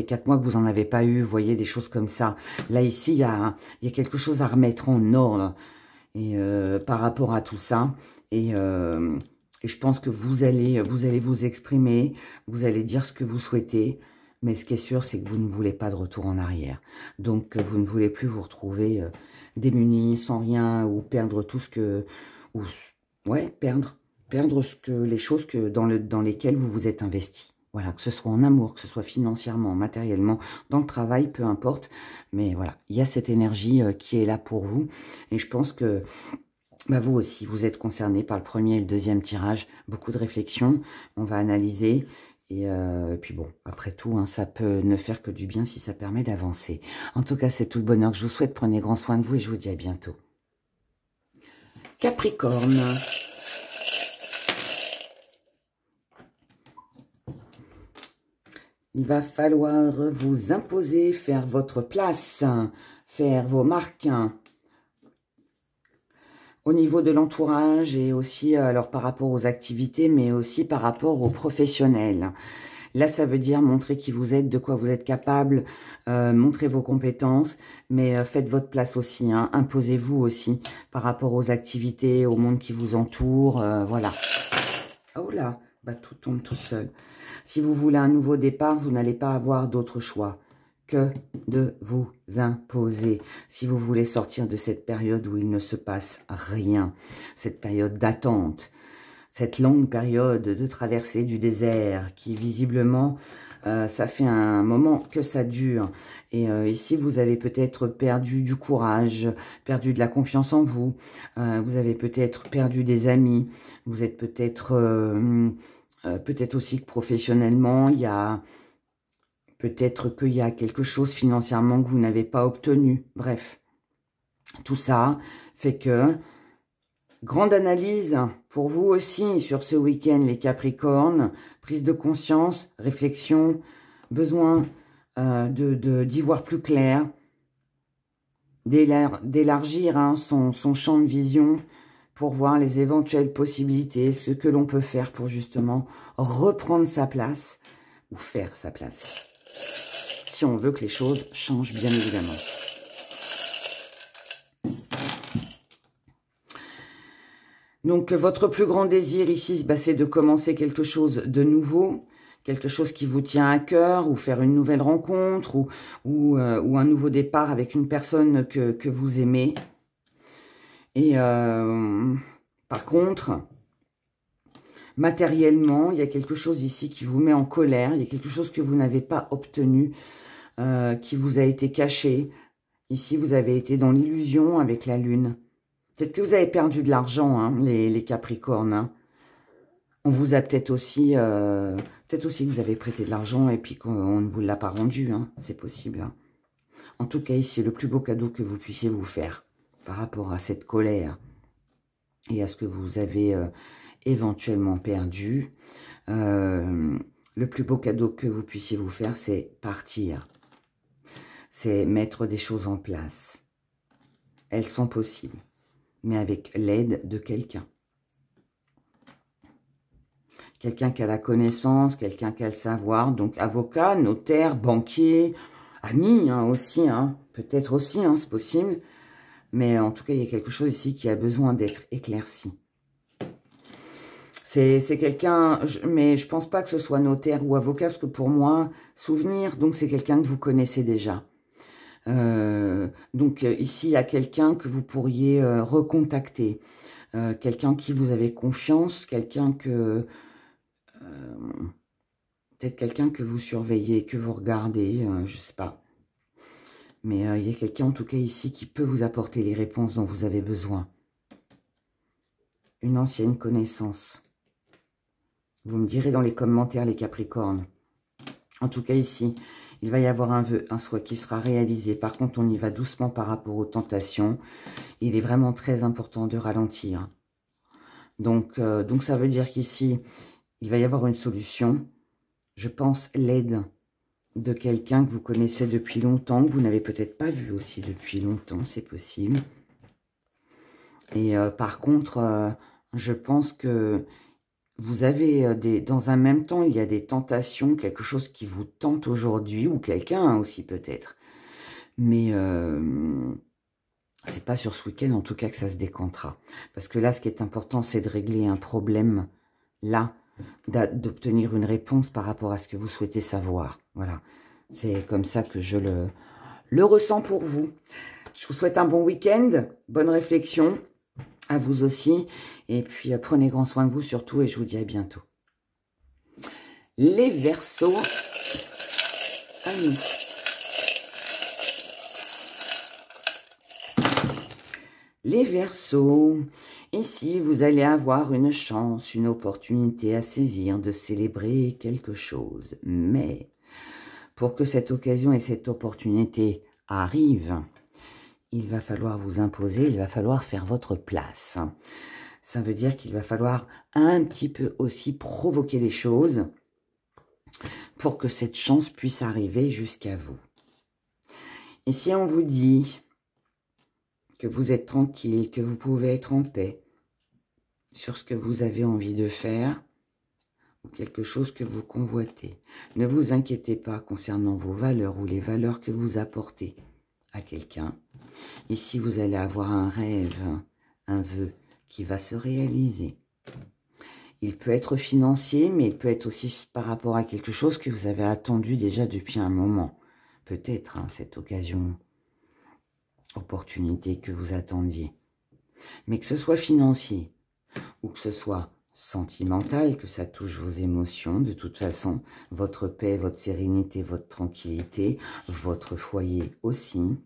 Speaker 1: 4 mois que vous n'en avez pas eu. Vous voyez, des choses comme ça. Là, ici, il y a quelque chose à remettre en ordre et, par rapport à tout ça. Et je pense que vous allez vous exprimer, vous allez dire ce que vous souhaitez. Mais ce qui est sûr, c'est que vous ne voulez pas de retour en arrière. Donc, vous ne voulez plus vous retrouver démunis, sans rien, ou perdre tout ce que... ouais, perdre les choses dans lesquelles vous vous êtes investi. Voilà, que ce soit en amour, que ce soit financièrement, matériellement, dans le travail, peu importe. Mais voilà, il y a cette énergie qui est là pour vous. Et je pense que vous aussi, vous êtes concerné par le premier et le deuxième tirage. Beaucoup de réflexion, on va analyser. Et puis bon, après tout, hein, ça peut ne faire que du bien si ça permet d'avancer. En tout cas, c'est tout le bonheur que je vous souhaite. Prenez grand soin de vous et je vous dis à bientôt. Capricorne. Il va falloir vous imposer, faire votre place, faire vos marques au niveau de l'entourage et aussi alors par rapport aux activités, mais aussi par rapport aux professionnels. Là, ça veut dire montrer qui vous êtes, de quoi vous êtes capable, montrer vos compétences, mais faites votre place aussi, hein, imposez-vous aussi par rapport aux activités, au monde qui vous entoure, voilà. Oh là, tout tombe tout seul. Si vous voulez un nouveau départ, vous n'allez pas avoir d'autre choix que de vous imposer. Si vous voulez sortir de cette période où il ne se passe rien, cette période d'attente, cette longue période de traversée du désert qui visiblement, ça fait un moment que ça dure. Et ici, vous avez peut-être perdu du courage, perdu de la confiance en vous, vous avez peut-être perdu des amis, vous êtes peut-être peut-être aussi que professionnellement, il y a peut-être qu'il y a quelque chose financièrement que vous n'avez pas obtenu. Bref, tout ça fait que grande analyse pour vous aussi sur ce week-end, les Capricornes. Prise de conscience, réflexion, besoin d'y voir plus clair, d'élargir son champ de vision pour voir les éventuelles possibilités, ce que l'on peut faire pour justement reprendre sa place ou faire sa place. Si on veut que les choses changent, bien évidemment. Donc, votre plus grand désir ici, bah, c'est de commencer quelque chose de nouveau, quelque chose qui vous tient à cœur, ou faire une nouvelle rencontre, ou un nouveau départ avec une personne que vous aimez. Et par contre, matériellement, il y a quelque chose ici qui vous met en colère, il y a quelque chose que vous n'avez pas obtenu, qui vous a été caché. Ici, vous avez été dans l'illusion avec la lune. Peut-être que vous avez perdu de l'argent, hein, les Capricornes. Hein. On vous a peut-être aussi que vous avez prêté de l'argent et puis qu'on ne vous l'a pas rendu. Hein. C'est possible. Hein. En tout cas, ici, le plus beau cadeau que vous puissiez vous faire par rapport à cette colère et à ce que vous avez éventuellement perdu. Le plus beau cadeau que vous puissiez vous faire, c'est partir. C'est mettre des choses en place. Elles sont possibles, mais avec l'aide de quelqu'un. Quelqu'un qui a la connaissance, quelqu'un qui a le savoir, donc avocat, notaire, banquier, ami hein, aussi, hein, peut-être aussi, hein, c'est possible. Mais en tout cas, il y a quelque chose ici qui a besoin d'être éclairci. C'est quelqu'un, mais je pense pas que ce soit notaire ou avocat, parce que pour moi, souvenir, donc c'est quelqu'un que vous connaissez déjà. Donc ici, il y a quelqu'un que vous pourriez recontacter. Quelqu'un qui vous avez confiance, quelqu'un que... peut-être quelqu'un que vous surveillez, que vous regardez, je sais pas. Mais il y a quelqu'un en tout cas ici qui peut vous apporter les réponses dont vous avez besoin. Une ancienne connaissance. Vous me direz dans les commentaires les Capricornes. En tout cas ici, il va y avoir un vœu, un souhait qui sera réalisé. Par contre, on y va doucement par rapport aux tentations. Il est vraiment très important de ralentir. Donc ça veut dire qu'ici, il va y avoir une solution. Je pense l'aide de quelqu'un que vous connaissez depuis longtemps, que vous n'avez peut-être pas vu aussi depuis longtemps, c'est possible. Et par contre, je pense que vous avez dans un même temps, il y a des tentations, quelque chose qui vous tente aujourd'hui, ou quelqu'un aussi peut-être. Mais c'est pas sur ce week-end en tout cas que ça se décantera. Parce que là, ce qui est important, c'est de régler un problème là, d'obtenir une réponse par rapport à ce que vous souhaitez savoir. Voilà, c'est comme ça que je le ressens pour vous. Je vous souhaite un bon week-end, bonne réflexion, à vous aussi. Et puis, prenez grand soin de vous surtout et je vous dis à bientôt. Les Verseaux, à nous. Les Verseaux, ici, vous allez avoir une chance, une opportunité à saisir de célébrer quelque chose. Mais, pour que cette occasion et cette opportunité arrivent, il va falloir vous imposer, il va falloir faire votre place. Ça veut dire qu'il va falloir un petit peu aussi provoquer les choses pour que cette chance puisse arriver jusqu'à vous. Et si on vous dit que vous êtes tranquille, que vous pouvez être en paix sur ce que vous avez envie de faire ou quelque chose que vous convoitez, ne vous inquiétez pas concernant vos valeurs ou les valeurs que vous apportez à quelqu'un. Ici, vous allez avoir un rêve, un vœu qui va se réaliser. Il peut être financier, mais il peut être aussi par rapport à quelque chose que vous avez attendu déjà depuis un moment. peut-être hein, cette occasion, opportunité que vous attendiez. Mais que ce soit financier ou que ce soit sentimental, que ça touche vos émotions, de toute façon, votre paix, votre sérénité, votre tranquillité, votre foyer aussi.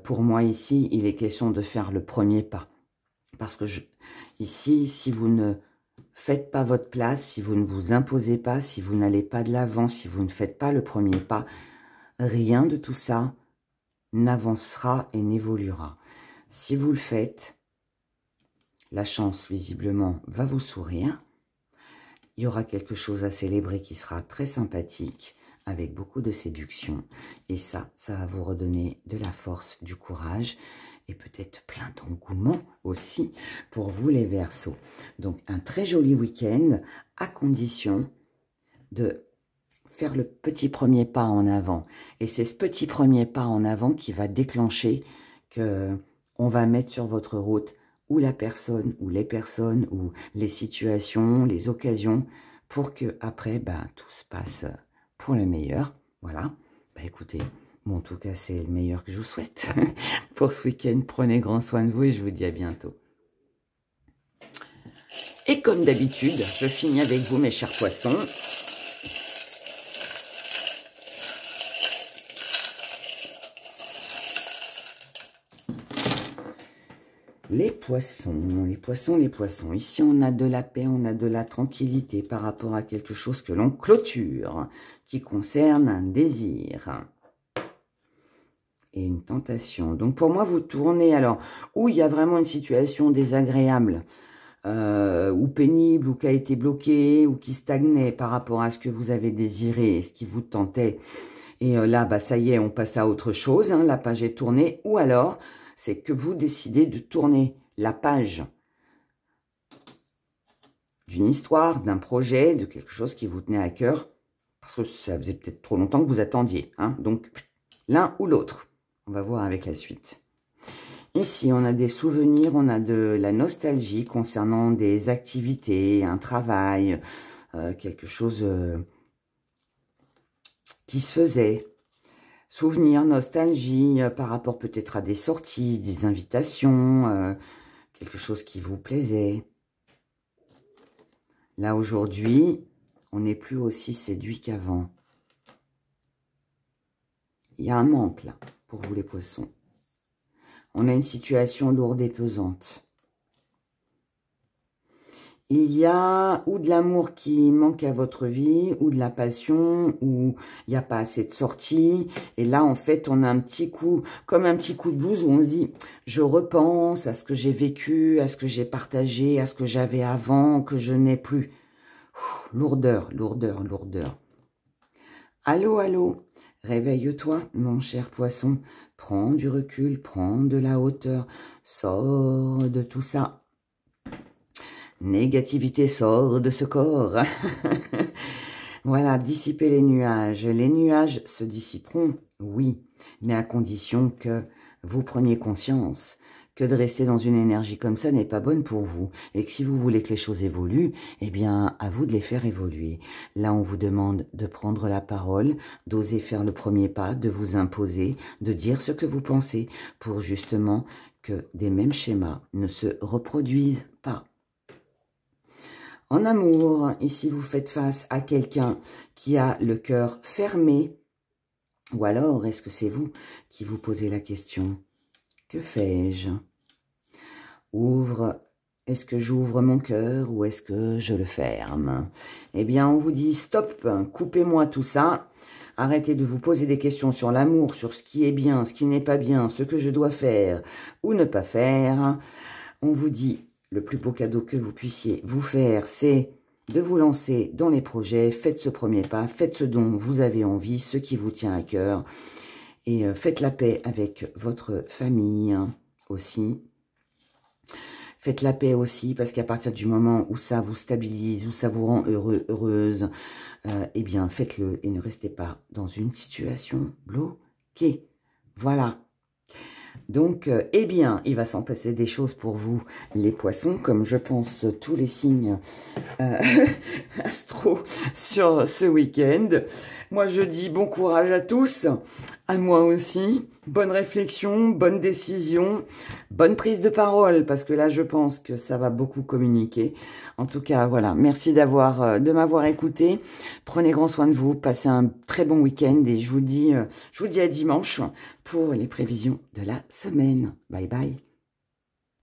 Speaker 1: Pour moi ici, il est question de faire le premier pas. Parce que ici, si vous ne faites pas votre place, si vous ne vous imposez pas, si vous n'allez pas de l'avant, si vous ne faites pas le premier pas, rien de tout ça n'avancera et n'évoluera. Si vous le faites, la chance, visiblement, va vous sourire. Il y aura quelque chose à célébrer qui sera très sympathique, avec beaucoup de séduction. Et ça va vous redonner de la force, du courage, et peut-être plein d'engouement aussi pour vous les Verseaux. Donc, un très joli week-end, à condition de faire le petit premier pas en avant. Et c'est ce petit premier pas en avant qui va déclencher que on va mettre sur votre route ou la personne, ou les personnes, ou les situations, les occasions, pour que après, tout se passe pour le meilleur. Voilà. Écoutez, bon, en tout cas, c'est le meilleur que je vous souhaite pour ce week-end. Prenez grand soin de vous et je vous dis à bientôt. Et comme d'habitude, je finis avec vous, mes chers poissons. Les poissons, les poissons, les poissons. Ici, on a de la paix, on a de la tranquillité par rapport à quelque chose que l'on clôture, qui concerne un désir et une tentation. Donc, pour moi, vous tournez, alors, où il y a vraiment une situation désagréable, ou pénible, ou qui a été bloquée, ou qui stagnait par rapport à ce que vous avez désiré et ce qui vous tentait. Et là, ça y est, on passe à autre chose, hein, la page est tournée, ou alors c'est que vous décidez de tourner la page d'une histoire, d'un projet, de quelque chose qui vous tenait à cœur, parce que ça faisait peut-être trop longtemps que vous attendiez. Hein, donc, l'un ou l'autre. On va voir avec la suite. Ici, on a des souvenirs, on a de la nostalgie concernant des activités, un travail, quelque chose qui se faisait. Souvenirs, nostalgie, par rapport peut-être à des sorties, des invitations, quelque chose qui vous plaisait. Là, aujourd'hui, on n'est plus aussi séduit qu'avant. Il y a un manque, là, pour vous les poissons. On a une situation lourde et pesante. Il y a ou de l'amour qui manque à votre vie, ou de la passion, ou il n'y a pas assez de sorties. Et là, en fait, on a un petit coup, comme un petit coup de blues où on se dit, je repense à ce que j'ai vécu, à ce que j'ai partagé, à ce que j'avais avant, que je n'ai plus. Lourdeur, lourdeur, lourdeur. Allô, allô, réveille-toi, mon cher poisson. Prends du recul, prends de la hauteur. Sors de tout ça. Négativité, sort de ce corps. Voilà, dissiper les nuages. Les nuages se dissiperont, oui, mais à condition que vous preniez conscience que de rester dans une énergie comme ça n'est pas bonne pour vous. Et que si vous voulez que les choses évoluent, eh bien, à vous de les faire évoluer. Là, on vous demande de prendre la parole, d'oser faire le premier pas, de vous imposer, de dire ce que vous pensez, pour justement que des mêmes schémas ne se reproduisent pas. En amour, ici, vous faites face à quelqu'un qui a le cœur fermé. Ou alors, est-ce que c'est vous qui vous posez la question? Que fais-je? Est-ce que j'ouvre mon cœur ou est-ce que je le ferme? Eh bien, on vous dit stop, coupez-moi tout ça. Arrêtez de vous poser des questions sur l'amour, sur ce qui est bien, ce qui n'est pas bien, ce que je dois faire ou ne pas faire. On vous dit... Le plus beau cadeau que vous puissiez vous faire, c'est de vous lancer dans les projets. Faites ce premier pas, faites ce dont vous avez envie, ce qui vous tient à cœur. Et faites la paix avec votre famille aussi. Faites la paix aussi, parce qu'à partir du moment où ça vous stabilise, où ça vous rend heureux, heureuse, eh bien, faites-le et ne restez pas dans une situation bloquée. Voilà. Donc, eh bien, il va s'en passer des choses pour vous, les poissons, comme je pense tous les signes astro sur ce week-end. Moi, je dis bon courage à tous, à moi aussi. Bonne réflexion, bonne décision, bonne prise de parole, parce que là, je pense que ça va beaucoup communiquer. En tout cas, voilà, merci de m'avoir écouté. Prenez grand soin de vous, passez un très bon week-end et je vous dis à dimanche pour les prévisions de la semaine. Bye bye.